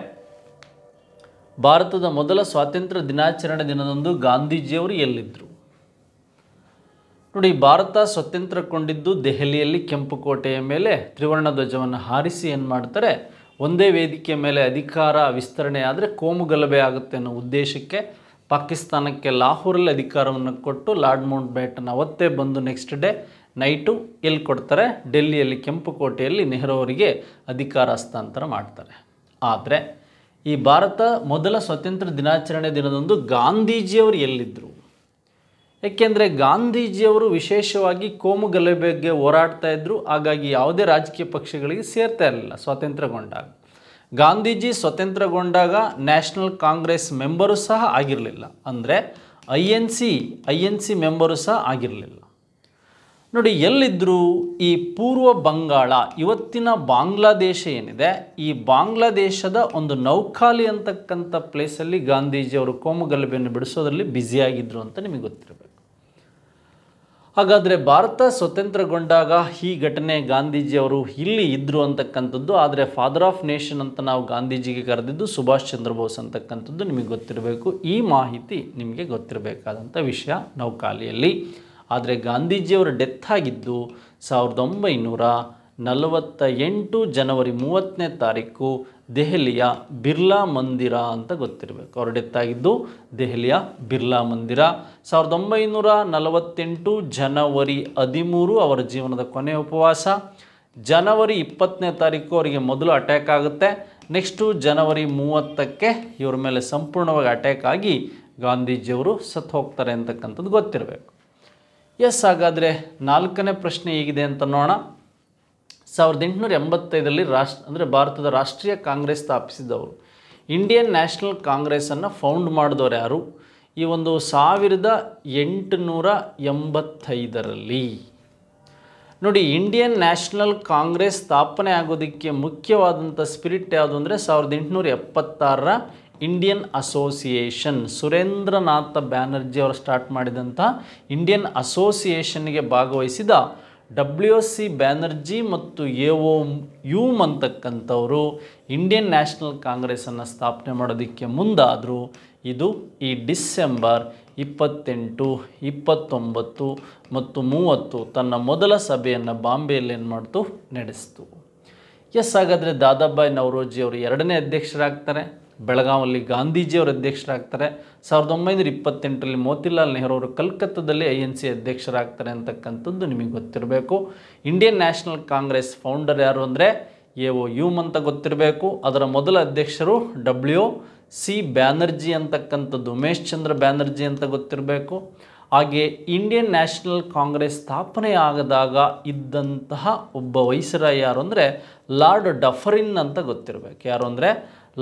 ಭಾರತದ ಮೊದಲ ಸ್ವಾತಂತ್ರ್ಯ ದಿನಾಚರಣೆ ದಿನದಂದು ಗಾಂಧೀಜಿಯವರು ಎಲ್ಲಿದ್ದರು? ನೋಡಿ, ಭಾರತ ಸ್ವತಂತ್ರಗೊಂಡಿದ್ದು ದೆಹಲಿಯಲ್ಲಿ ಕೆಂಪು ಕೋಟೆಯ ಮೇಲೆ ತ್ರಿವರ್ಣ ಧ್ವಜವನ್ನು ಹಾರಿಸಿ ಏನು ಮಾಡ್ತಾರೆ, ಒಂದೇ ವೇದಿಕೆ ಮೇಲೆ ಅಧಿಕಾರ ವಿಸ್ತರಣೆ ಆದರೆ ಕೋಮು ಗಲಭೆ ಆಗುತ್ತೆ ಅನ್ನೋ ಉದ್ದೇಶಕ್ಕೆ ಪಾಕಿಸ್ತಾನಕ್ಕೆ ಲಾಹೋರಲ್ಲಿ ಅಧಿಕಾರವನ್ನು ಕೊಟ್ಟು ಲಾರ್ಡ್ ಮೌಂಟ್ ಬ್ಯಾಟನ್ ಅವತ್ತೇ ಬಂದು ನೆಕ್ಸ್ಟ್ ಡೇ ನೈಟು ಎಲ್ಲಿ ಕೊಡ್ತಾರೆ? ಡೆಲ್ಲಿಯಲ್ಲಿ ಕೆಂಪು ಕೋಟೆಯಲ್ಲಿ ನೆಹರು ಅವರಿಗೆ ಅಧಿಕಾರ ಹಸ್ತಾಂತರ ಮಾಡ್ತಾರೆ. ಆದರೆ ಈ ಭಾರತ ಮೊದಲ ಸ್ವಾತಂತ್ರ್ಯ ದಿನಾಚರಣೆ ದಿನದಂದು ಗಾಂಧೀಜಿಯವರು ಎಲ್ಲಿದ್ದರು? ಏಕೆಂದರೆ ಗಾಂಧೀಜಿಯವರು ವಿಶೇಷವಾಗಿ ಕೋಮು ಗಲಭೆಗೆ ಹೋರಾಡ್ತಾ ಇದ್ದರು. ಹಾಗಾಗಿ ಯಾವುದೇ ರಾಜಕೀಯ ಪಕ್ಷಗಳಿಗೆ ಸೇರ್ತಾ ಇರಲಿಲ್ಲ. ಸ್ವಾತಂತ್ರ್ಯಗೊಂಡಾಗ ಗಾಂಧೀಜಿ ಸ್ವತಂತ್ರಗೊಂಡಾಗ ನ್ಯಾಷನಲ್ ಕಾಂಗ್ರೆಸ್ ಮೆಂಬರು ಸಹ ಆಗಿರಲಿಲ್ಲ. ಅಂದರೆ ಐ ಎನ್ ಸಿ ಮೆಂಬರು ಸಹ ಆಗಿರಲಿಲ್ಲ. ನೋಡಿ, ಎಲ್ಲಿದ್ದರು? ಈ ಪೂರ್ವ ಬಂಗಾಳ, ಇವತ್ತಿನ ಬಾಂಗ್ಲಾದೇಶ ಏನಿದೆ, ಈ ಬಾಂಗ್ಲಾದೇಶದ ಒಂದು ನೌಖಾಲಿ ಅಂತಕ್ಕಂಥ ಪ್ಲೇಸಲ್ಲಿ ಗಾಂಧೀಜಿಯವರು ಕೋಮು ಗಲಭೆಯನ್ನು ಬಿಡಿಸೋದ್ರಲ್ಲಿ ಬ್ಯುಸಿಯಾಗಿದ್ದರು ಅಂತ ನಿಮಗೆ ಗೊತ್ತಿರಬೇಕು. ಹಾಗಾದರೆ ಭಾರತ ಸ್ವತಂತ್ರಗೊಂಡಾಗ ಈ ಘಟನೆ ಗಾಂಧೀಜಿಯವರು ಇಲ್ಲಿ ಇದ್ದರು ಅಂತಕ್ಕಂಥದ್ದು. ಆದರೆ ಫಾದರ್ ಆಫ್ ನೇಷನ್ ಅಂತ ನಾವು ಗಾಂಧೀಜಿಗೆ ಕರೆದಿದ್ದು ಸುಭಾಷ್ ಚಂದ್ರ ಬೋಸ್ ಅಂತಕ್ಕಂಥದ್ದು ನಿಮಗೆ ಗೊತ್ತಿರಬೇಕು. ಈ ಮಾಹಿತಿ ನಿಮಗೆ ಗೊತ್ತಿರಬೇಕಾದಂಥ ವಿಷಯ ನೌಖಾಲಿಯಲ್ಲಿ. ಆದರೆ ಗಾಂಧೀಜಿಯವರ ಡೆತ್ ಆಗಿದ್ದು 1948 ಜನವರಿ 30ನೇ ತಾರೀಕು ದೆಹಲಿಯ ಬಿರ್ಲಾ ಮಂದಿರ ಅಂತ ಗೊತ್ತಿರಬೇಕು. ಅವರು ಡೆತ್ ಆಗಿದ್ದು ದೆಹಲಿಯ ಬಿರ್ಲಾ ಮಂದಿರ. 1948 ಜನವರಿ 13 ಅವರ ಜೀವನದ ಕೊನೆಯ ಉಪವಾಸ. ಜನವರಿ 20ನೇ ತಾರೀಕು ಅವರಿಗೆ ಮೊದಲು ಅಟ್ಯಾಕ್ ಆಗುತ್ತೆ. ನೆಕ್ಸ್ಟು ಜನವರಿ 30ಕ್ಕೆ ಇವರ ಮೇಲೆ ಸಂಪೂರ್ಣವಾಗಿ ಅಟ್ಯಾಕ್ ಆಗಿ ಗಾಂಧೀಜಿಯವರು ಸತ್ತು ಹೋಗ್ತಾರೆ ಅಂತಕ್ಕಂಥದ್ದು ಗೊತ್ತಿರಬೇಕು. ಹಾಗಾದರೆ ನಾಲ್ಕನೇ ಪ್ರಶ್ನೆ ಹೇಗಿದೆ ಅಂತ ನೋಡೋಣ. 1885 ಅಂದರೆ ಭಾರತದ ರಾಷ್ಟ್ರೀಯ ಕಾಂಗ್ರೆಸ್ ಸ್ಥಾಪಿಸಿದವರು, ಇಂಡಿಯನ್ ನ್ಯಾಷನಲ್ ಕಾಂಗ್ರೆಸ್ಸನ್ನು ಫೌಂಡ್ ಮಾಡಿದವರು ಯಾರು? ಈ ಒಂದು 1885ರಲ್ಲಿ. ನೋಡಿ, ಇಂಡಿಯನ್ ನ್ಯಾಷನಲ್ ಕಾಂಗ್ರೆಸ್ ಸ್ಥಾಪನೆ ಆಗೋದಕ್ಕೆ ಮುಖ್ಯವಾದಂಥ ಸ್ಪಿರಿಟ್ ಯಾವುದು ಅಂದರೆ 1876ರ ಇಂಡಿಯನ್ ಅಸೋಸಿಯೇಷನ್. ಸುರೇಂದ್ರನಾಥ ಬ್ಯಾನರ್ಜಿ ಅವರು ಸ್ಟಾರ್ಟ್ ಮಾಡಿದಂಥ ಇಂಡಿಯನ್ ಅಸೋಸಿಯೇಷನ್ಗೆ ಭಾಗವಹಿಸಿದ WC ಬ್ಯಾನರ್ಜಿ ಮತ್ತು AO ಯೂಮ್ ಅಂತಕ್ಕಂಥವರು ಇಂಡಿಯನ್ ನ್ಯಾಷನಲ್ ಕಾಂಗ್ರೆಸ್ಸನ್ನು ಸ್ಥಾಪನೆ ಮಾಡೋದಕ್ಕೆ ಮುಂದಾದರು. ಇದು ಈ ಡಿಸೆಂಬರ್ 28, 29 ಮತ್ತು 30 ತನ್ನ ಮೊದಲ ಸಭೆಯನ್ನು ಬಾಂಬೆಯಲ್ಲಿ ಏನು ಮಾಡ್ತು, ನಡೆಸಿತು. ಹಾಗಾದರೆ ದಾದಾಬಾಯಿ ನವರೋಜಿ ಅವರು 2ನೇ ಅಧ್ಯಕ್ಷರಾಗ್ತಾರೆ. ಬೆಳಗಾವಲ್ಲಿ ಗಾಂಧೀಜಿಯವರು ಅಧ್ಯಕ್ಷರಾಗ್ತಾರೆ. 1928ರಲ್ಲಿ ಮೋತಿಲಾಲ್ ನೆಹರು ಅವರು ಕಲ್ಕತ್ತಾದಲ್ಲಿ INC ಅಧ್ಯಕ್ಷರಾಗ್ತಾರೆ ಅಂತಕ್ಕಂಥದ್ದು ನಿಮಗೆ ಗೊತ್ತಿರಬೇಕು. ಇಂಡಿಯನ್ ನ್ಯಾಷನಲ್ ಕಾಂಗ್ರೆಸ್ ಫೌಂಡರ್ ಯಾರು ಅಂದರೆ AO ಯೂಮ್ ಅಂತ ಗೊತ್ತಿರಬೇಕು. ಅದರ ಮೊದಲ ಅಧ್ಯಕ್ಷರು WC ಬ್ಯಾನರ್ಜಿ ಅಂತಕ್ಕಂಥದ್ದು, ಉಮೇಶ್ ಚಂದ್ರ ಬ್ಯಾನರ್ಜಿ ಅಂತ ಗೊತ್ತಿರಬೇಕು. ಹಾಗೆ ಇಂಡಿಯನ್ ನ್ಯಾಷನಲ್ ಕಾಂಗ್ರೆಸ್ ಸ್ಥಾಪನೆ ಆಗದಾಗ ಇದ್ದಂತಹ ಒಬ್ಬ ವೈಸರಾಯ್ ಯಾರು ಅಂದರೆ ಲಾರ್ಡ್ ಡಫರಿನ್ ಅಂತ ಗೊತ್ತಿರಬೇಕು. ಯಾರು ಅಂದರೆ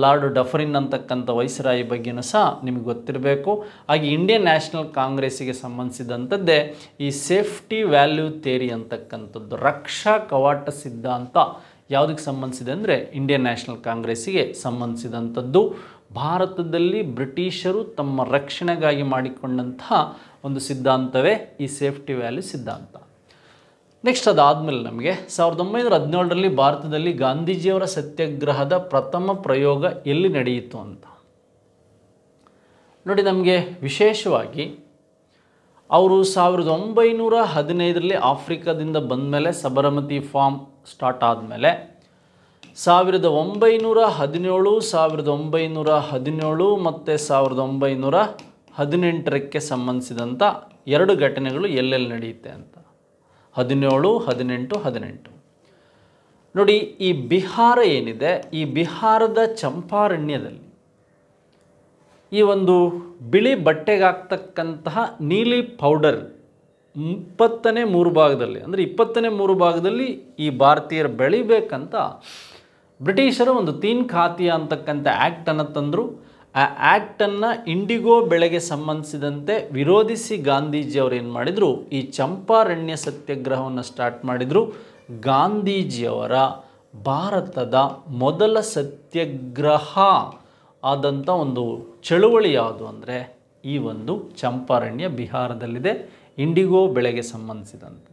ಲಾರ್ಡ್ ಡಫರಿನ್ ಅಂತಕ್ಕಂಥ ವೈಸರಾಯಿ ಬಗ್ಗೆಯೂ ಸಹ ನಿಮಗೆ ಗೊತ್ತಿರಬೇಕು. ಹಾಗೆ ಇಂಡಿಯನ್ ನ್ಯಾಷನಲ್ ಕಾಂಗ್ರೆಸ್ಸಿಗೆ ಸಂಬಂಧಿಸಿದಂಥದ್ದೇ ಈ ಸೇಫ್ಟಿ ವ್ಯಾಲ್ಯೂ ಥಿಯರಿ ಅಂತಕ್ಕಂಥದ್ದು, ರಕ್ಷಾ ಕವಾಟ ಸಿದ್ಧಾಂತ ಯಾವುದಕ್ಕೆ ಸಂಬಂಧಿಸಿದೆ ಅಂದರೆ ಇಂಡಿಯನ್ ನ್ಯಾಷನಲ್ ಕಾಂಗ್ರೆಸ್ಸಿಗೆ ಸಂಬಂಧಿಸಿದಂಥದ್ದು. ಭಾರತದಲ್ಲಿ ಬ್ರಿಟಿಷರು ತಮ್ಮ ರಕ್ಷಣೆಗಾಗಿ ಮಾಡಿಕೊಂಡಂತಹ ಒಂದು ಸಿದ್ಧಾಂತವೇ ಈ ಸೇಫ್ಟಿ ವ್ಯಾಲ್ಯೂ ಸಿದ್ಧಾಂತ. ನೆಕ್ಸ್ಟ್ ಅದಾದಮೇಲೆ ನಮಗೆ 1917ರಲ್ಲಿ ಭಾರತದಲ್ಲಿ ಗಾಂಧೀಜಿಯವರ ಸತ್ಯಾಗ್ರಹದ ಪ್ರಥಮ ಪ್ರಯೋಗ ಎಲ್ಲಿ ನಡೆಯಿತು ಅಂತ ನೋಡಿ. ನಮಗೆ ವಿಶೇಷವಾಗಿ ಅವರು 1915ರಲ್ಲಿ ಆಫ್ರಿಕಾದಿಂದ ಬಂದ ಮೇಲೆ ಸಬರಮತಿ ಫಾರ್ಮ್ ಸ್ಟಾರ್ಟ್ ಆದಮೇಲೆ 1917, 1917 ಮತ್ತು 1918ಕ್ಕೆ ಸಂಬಂಧಿಸಿದಂಥ 2 ಘಟನೆಗಳು ಎಲ್ಲೆಲ್ಲಿ ನಡೆಯುತ್ತೆ ಅಂತ. 17, 18, 18 ನೋಡಿ. ಈ ಬಿಹಾರ ಏನಿದೆ, ಈ ಬಿಹಾರದ ಚಂಪಾರಣ್ಯದಲ್ಲಿ ಈ ಒಂದು ಬಿಳಿ ಬಟ್ಟೆಗೆ ಹಾಕ್ತಕ್ಕಂತಹ ನೀಲಿ ಪೌಡರ್ 20ನೇ 3 ಭಾಗದಲ್ಲಿ, ಅಂದರೆ 20ನೇ 3 ಭಾಗದಲ್ಲಿ ಈ ಭಾರತೀಯರು ಬೆಳಿಬೇಕಂತ ಬ್ರಿಟಿಷರು ಒಂದು ತೀನ್ ಖಾತಿಯ ಅಂತಕ್ಕಂಥ ಆ್ಯಕ್ಟನ್ನು ತಂದರು. ಆ ಆ್ಯಕ್ಟನ್ನು ಇಂಡಿಗೋ ಬೆಳೆಗೆ ಸಂಬಂಧಿಸಿದಂತೆ ವಿರೋಧಿಸಿ ಗಾಂಧೀಜಿಯವರು ಏನು ಮಾಡಿದರು, ಈ ಚಂಪಾರಣ್ಯ ಸತ್ಯಾಗ್ರಹವನ್ನು ಸ್ಟಾರ್ಟ್ ಮಾಡಿದರು. ಗಾಂಧೀಜಿಯವರ ಭಾರತದ ಮೊದಲ ಸತ್ಯಾಗ್ರಹ ಆದಂಥ ಒಂದು ಚಳುವಳಿ ಯಾವುದು ಅಂದರೆ ಈ ಒಂದು ಚಂಪಾರಣ್ಯ ಬಿಹಾರದಲ್ಲಿದೆ, ಇಂಡಿಗೋ ಬೆಳೆಗೆ ಸಂಬಂಧಿಸಿದಂಥದ್ದು.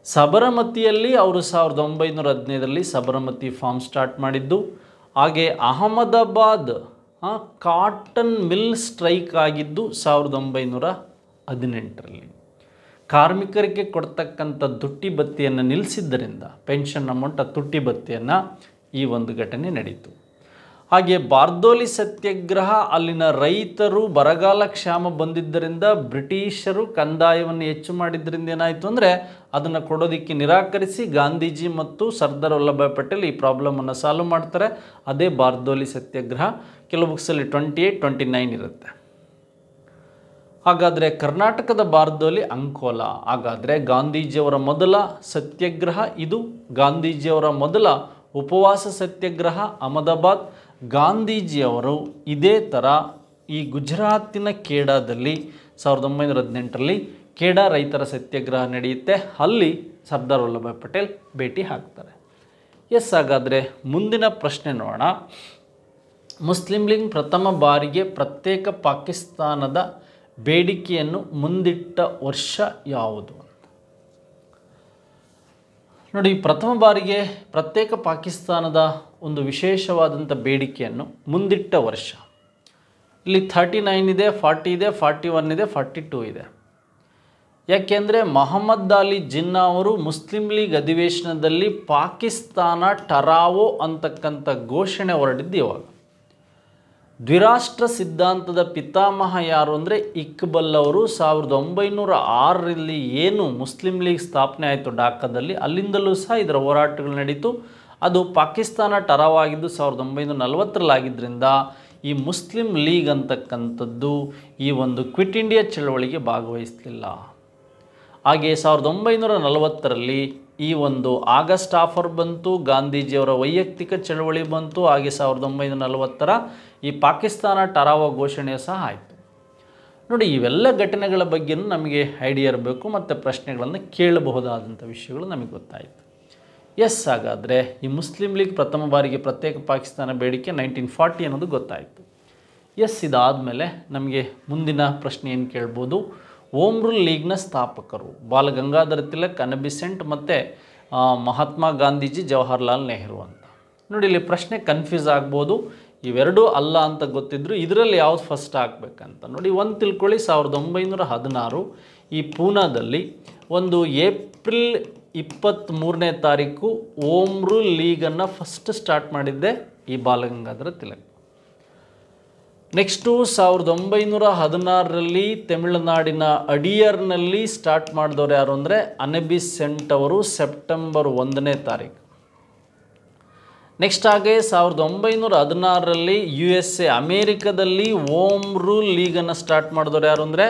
ಸಬರಮತಿಯಲ್ಲಿ ಅವರು 1915ರಲ್ಲಿ ಸಬರಮತಿ ಫಾರ್ಮ್ ಸ್ಟಾರ್ಟ್ ಮಾಡಿದ್ದು. ಹಾಗೆ ಅಹಮದಾಬಾದ್ ಕಾಟನ್ ಮಿಲ್ ಸ್ಟ್ರೈಕ್ ಆಗಿದ್ದು 1918ರಲ್ಲಿ. ಕಾರ್ಮಿಕರಿಗೆ ಕೊಡ್ತಕ್ಕಂಥ ತುಟ್ಟಿ ಬತ್ತಿಯನ್ನು ನಿಲ್ಲಿಸಿದ್ದರಿಂದ, ಪೆನ್ಷನ್ ಅಮೌಂಟ್ ತುಟ್ಟಿ ಬತ್ತಿಯನ್ನು, ಈ ಒಂದು ಘಟನೆ ನಡೀತು. ಹಾಗೆ ಬಾರ್ದೋಲಿ ಸತ್ಯಾಗ್ರಹ, ಅಲ್ಲಿನ ರೈತರು ಬರಗಾಲ ಕ್ಷಾಮ ಬಂದಿದ್ದರಿಂದ ಬ್ರಿಟಿಷರು ಕಂದಾಯವನ್ನು ಹೆಚ್ಚು ಮಾಡಿದ್ದರಿಂದ ಏನಾಯಿತು ಅಂದರೆ ಅದನ್ನು ಕೊಡೋದಕ್ಕೆ ನಿರಾಕರಿಸಿ ಗಾಂಧೀಜಿ ಮತ್ತು ಸರ್ದಾರ್ ವಲ್ಲಭಾಯ್ ಪಟೇಲ್ ಈ ಪ್ರಾಬ್ಲಮನ್ನು ಸಾಲ್ವ್ ಮಾಡ್ತಾರೆ. ಅದೇ ಬಾರ್ದೋಲಿ ಸತ್ಯಾಗ್ರಹ. ಕೆಲವು ಬುಕ್ಸಲ್ಲಿ 28, 29 ಇರುತ್ತೆ. ಹಾಗಾದರೆ ಕರ್ನಾಟಕದ ಬಾರ್ದೋಲಿ ಅಂಕೋಲಾ. ಹಾಗಾದರೆ ಗಾಂಧೀಜಿಯವರ ಮೊದಲ ಸತ್ಯಾಗ್ರಹ ಇದು. ಗಾಂಧೀಜಿಯವರ ಮೊದಲ ಉಪವಾಸ ಸತ್ಯಾಗ್ರಹ ಅಹಮದಾಬಾದ್. ಗಾಂಧೀಜಿಯವರು ಇದೇ ಥರ ಈ ಗುಜರಾತಿನ ಖೇಡಾದಲ್ಲಿ 1918ರಲ್ಲಿ ಖೇಡಾ ರೈತರ ಸತ್ಯಾಗ್ರಹ ನಡೆಯುತ್ತೆ. ಅಲ್ಲಿ ಸರ್ದಾರ್ ವಲ್ಲಭಾಯ್ ಪಟೇಲ್ ಭೇಟಿ ಆಗ್ತಾರೆ. ಹಾಗಾದರೆ ಮುಂದಿನ ಪ್ರಶ್ನೆ ನೋಡೋಣ. ಮುಸ್ಲಿಂ ಲೀಗ್ ಪ್ರಥಮ ಬಾರಿಗೆ ಪ್ರತ್ಯೇಕ ಪಾಕಿಸ್ತಾನದ ಬೇಡಿಕೆಯನ್ನು ಮುಂದಿಟ್ಟ ವರ್ಷ ಯಾವುದು? ನೋಡಿ, ಪ್ರಥಮ ಬಾರಿಗೆ ಪ್ರತ್ಯೇಕ ಪಾಕಿಸ್ತಾನದ ಒಂದು ವಿಶೇಷವಾದಂಥ ಬೇಡಿಕೆಯನ್ನು ಮುಂದಿಟ್ಟ ವರ್ಷ ಇಲ್ಲಿ 39 ಇದೆ, 40 ಇದೆ, 41 ಇದೆ, 42 ಇದೆ. ಯಾಕೆಂದರೆ ಮೊಹಮ್ಮದ್ ಅಲಿ ಜಿನ್ನಾ ಅವರು ಮುಸ್ಲಿಂ ಲೀಗ್ ಅಧಿವೇಶನದಲ್ಲಿ ಪಾಕಿಸ್ತಾನ ಟರಾವೋ ಅಂತಕ್ಕಂಥ ಘೋಷಣೆ ಹೊರಡಿದ್ದು ಇವಾಗ. ದ್ವಿರಾಷ್ಟ್ರ ಸಿದ್ಧಾಂತದ ಪಿತಾಮಹ ಯಾರು ಅಂದರೆ ಇಕ್ಬಲ್ ಅವರು 1906ರಲ್ಲಿ ಏನು ಮುಸ್ಲಿಂ ಲೀಗ್ ಸ್ಥಾಪನೆ ಆಯಿತು ಢಾಕಾದಲ್ಲಿ, ಅಲ್ಲಿಂದಲೂ ಸಹ ಇದರ ಹೋರಾಟಗಳು ನಡೀತು. ಅದು ಪಾಕಿಸ್ತಾನ ಟರಾವಾಗಿದ್ದು 1940ರಲ್ಲಿ ಆಗಿದ್ದರಿಂದ ಈ ಮುಸ್ಲಿಂ ಲೀಗ್ ಅಂತಕ್ಕಂಥದ್ದು ಈ ಒಂದು ಕ್ವಿಟ್ ಇಂಡಿಯಾ ಚಳವಳಿಗೆ ಭಾಗವಹಿಸಲಿಲ್ಲ. ಹಾಗೆ 1940ರಲ್ಲಿ ಈ ಒಂದು ಆಗಸ್ಟ್ ಆಫರ್ ಬಂತು, ಗಾಂಧೀಜಿಯವರ ವೈಯಕ್ತಿಕ ಚಳವಳಿ ಬಂತು. ಹಾಗೆ 1940ರ ಈ ಪಾಕಿಸ್ತಾನ ಟರಾವೋ ಘೋಷಣೆ ಸಹ ಆಯಿತು. ನೋಡಿ, ಇವೆಲ್ಲ ಘಟನೆಗಳ ಬಗ್ಗೆಯೂ ನಮಗೆ ಐಡಿಯಾ ಇರಬೇಕು ಮತ್ತು ಪ್ರಶ್ನೆಗಳನ್ನು ಕೇಳಬಹುದಾದಂಥ ವಿಷಯಗಳು ನಮಗೆ ಗೊತ್ತಾಯಿತು. ಎಸ್, ಹಾಗಾದರೆ ಈ ಮುಸ್ಲಿಂ ಲೀಗ್ ಪ್ರಥಮ ಬಾರಿಗೆ ಪ್ರತ್ಯೇಕ ಪಾಕಿಸ್ತಾನ ಬೇಡಿಕೆ 1940 ಅನ್ನೋದು ಗೊತ್ತಾಯಿತು. ಎಸ್, ಇದಾದಮೇಲೆ ನಮಗೆ ಮುಂದಿನ ಪ್ರಶ್ನೆ ಏನು ಕೇಳ್ಬೋದು? ಓಮ್ ರೂಲ್ ಲೀಗ್ನ ಸ್ಥಾಪಕರು ಬಾಲ ಗಂಗಾಧರ ತಿಲಕ್, ಅನಬಿಸೆಂಟ್ ಮತ್ತು ಮಹಾತ್ಮ ಗಾಂಧೀಜಿ, ಜವಾಹರ್ಲಾಲ್ ನೆಹರು ಅಂತ. ನೋಡಿ, ಇಲ್ಲಿ ಪ್ರಶ್ನೆ ಕನ್ಫ್ಯೂಸ್ ಆಗ್ಬೋದು. ಇವೆರಡೂ ಅಲ್ಲ ಅಂತ ಗೊತ್ತಿದ್ರು ಇದರಲ್ಲಿ ಯಾವ್ದು ಫಸ್ಟ್ ಹಾಕಬೇಕಂತ ನೋಡಿ. ಒಂದು ತಿಳ್ಕೊಳ್ಳಿ, 1916 ಈ ಪೂನಾದಲ್ಲಿ ಒಂದು ಏಪ್ರಿಲ್ 23ನೇ ತಾರೀಕು ಓಮ್ ರೂಲ್ ಲೀಗನ್ನು ಫಸ್ಟ್ ಸ್ಟಾರ್ಟ್ ಮಾಡಿದ್ದೆ ಈ ಬಾಲಗಂಗಾಧರ ತಿಲಕ್. ನೆಕ್ಸ್ಟು 1916ರಲ್ಲಿ ತಮಿಳುನಾಡಿನ ಅಡಿಯರ್ನಲ್ಲಿ ಸ್ಟಾರ್ಟ್ ಮಾಡಿದವರು ಯಾರು ಅಂದರೆ ಅನಬಿಸೆಂಟ್ ಅವರು, ಸೆಪ್ಟೆಂಬರ್ 1ನೇ ತಾರೀಕು. ನೆಕ್ಸ್ಟ್ ಹಾಗೆ 1916ರಲ್ಲಿ USA ಅಮೇರಿಕದಲ್ಲಿ ಓಮ್ ರೂಲ್ ಲೀಗನ್ನು ಸ್ಟಾರ್ಟ್ ಮಾಡಿದವರು ಯಾರು ಅಂದರೆ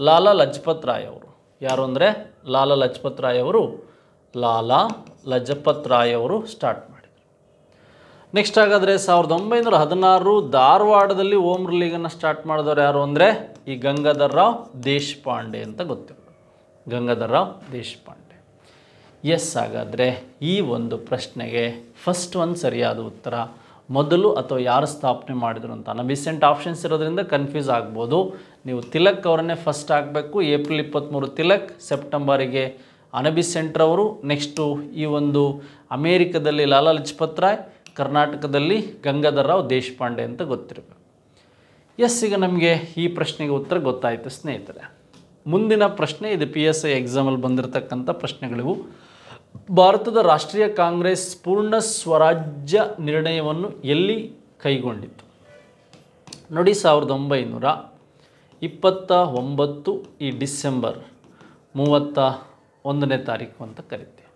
ಲಾಲಾ ಲಜಪತ್ ರಾಯ್ ಅವರು. ಯಾರು ಅಂದರೆ ಲಾಲಾ ಲಜಪತ್ ರಾಯ್ ಅವರು ಸ್ಟಾರ್ಟ್ ಮಾಡಿದರು. ನೆಕ್ಸ್ಟ್ ಹಾಗಾದರೆ 1916 ಧಾರವಾಡದಲ್ಲಿ ಓಮ್ ರೂಲ್ ಲೀಗನ್ನು ಸ್ಟಾರ್ಟ್ ಮಾಡಿದವರು ಯಾರು ಅಂದರೆ ಈ ಗಂಗಾಧರ್ ರಾವ್ ದೇಶಪಾಂಡೆ ಅಂತ ಗೊತ್ತಿರೋದು, ಗಂಗಾಧರ್ ರಾವ್ ದೇಶಪಾಂಡೆ. ಎಸ್, ಹಾಗಾದರೆ ಈ ಒಂದು ಪ್ರಶ್ನೆಗೆ ಫಸ್ಟ್ ಒಂದು ಸರಿಯಾದ ಉತ್ತರ ಮೊದಲು ಅಥವಾ ಯಾರು ಸ್ಥಾಪನೆ ಮಾಡಿದ್ರು ಅಂತ. ಅನಬಿಸೆಂಟ್ ಆಪ್ಷನ್ಸ್ ಇರೋದ್ರಿಂದ ಕನ್ಫ್ಯೂಸ್ ಆಗ್ಬೋದು. ನೀವು ತಿಲಕ್ ಅವರನ್ನೇ ಫಸ್ಟ್ ಹಾಕಬೇಕು. ಏಪ್ರಿಲ್ 23 ತಿಲಕ್, ಸೆಪ್ಟೆಂಬರಿಗೆ ಅನಬಿಸೆಂಟ್ರವರು. ನೆಕ್ಸ್ಟು ಈ ಒಂದು ಅಮೇರಿಕದಲ್ಲಿ ಲಾಲಾ ಲಜಪತ್ ರಾಯ್, ಕರ್ನಾಟಕದಲ್ಲಿ ಗಂಗಾಧರ್ ರಾವ್ ದೇಶಪಾಂಡೆ ಅಂತ ಗೊತ್ತಿರಬೇಕು. ಎಸ್, ಈಗ ನಮಗೆ ಈ ಪ್ರಶ್ನೆಗೆ ಉತ್ತರ ಗೊತ್ತಾಯಿತು ಸ್ನೇಹಿತರೆ. ಮುಂದಿನ ಪ್ರಶ್ನೆ, ಇದು PSI ಎಕ್ಸಾಮಲ್ಲಿ ಬಂದಿರತಕ್ಕಂಥ ಪ್ರಶ್ನೆಗಳಿವು. ಭಾರತದ ರಾಷ್ಟ್ರೀಯ ಕಾಂಗ್ರೆಸ್ ಪೂರ್ಣ ಸ್ವರಾಜ್ಯ ನಿರ್ಣಯವನ್ನು ಎಲ್ಲಿ ಕೈಗೊಂಡಿತು? ನೋಡಿ, 1929 ಈ ಡಿಸೆಂಬರ್ 31ನೇ ತಾರೀಕು ಅಂತ ಕರಿತೀವಿ.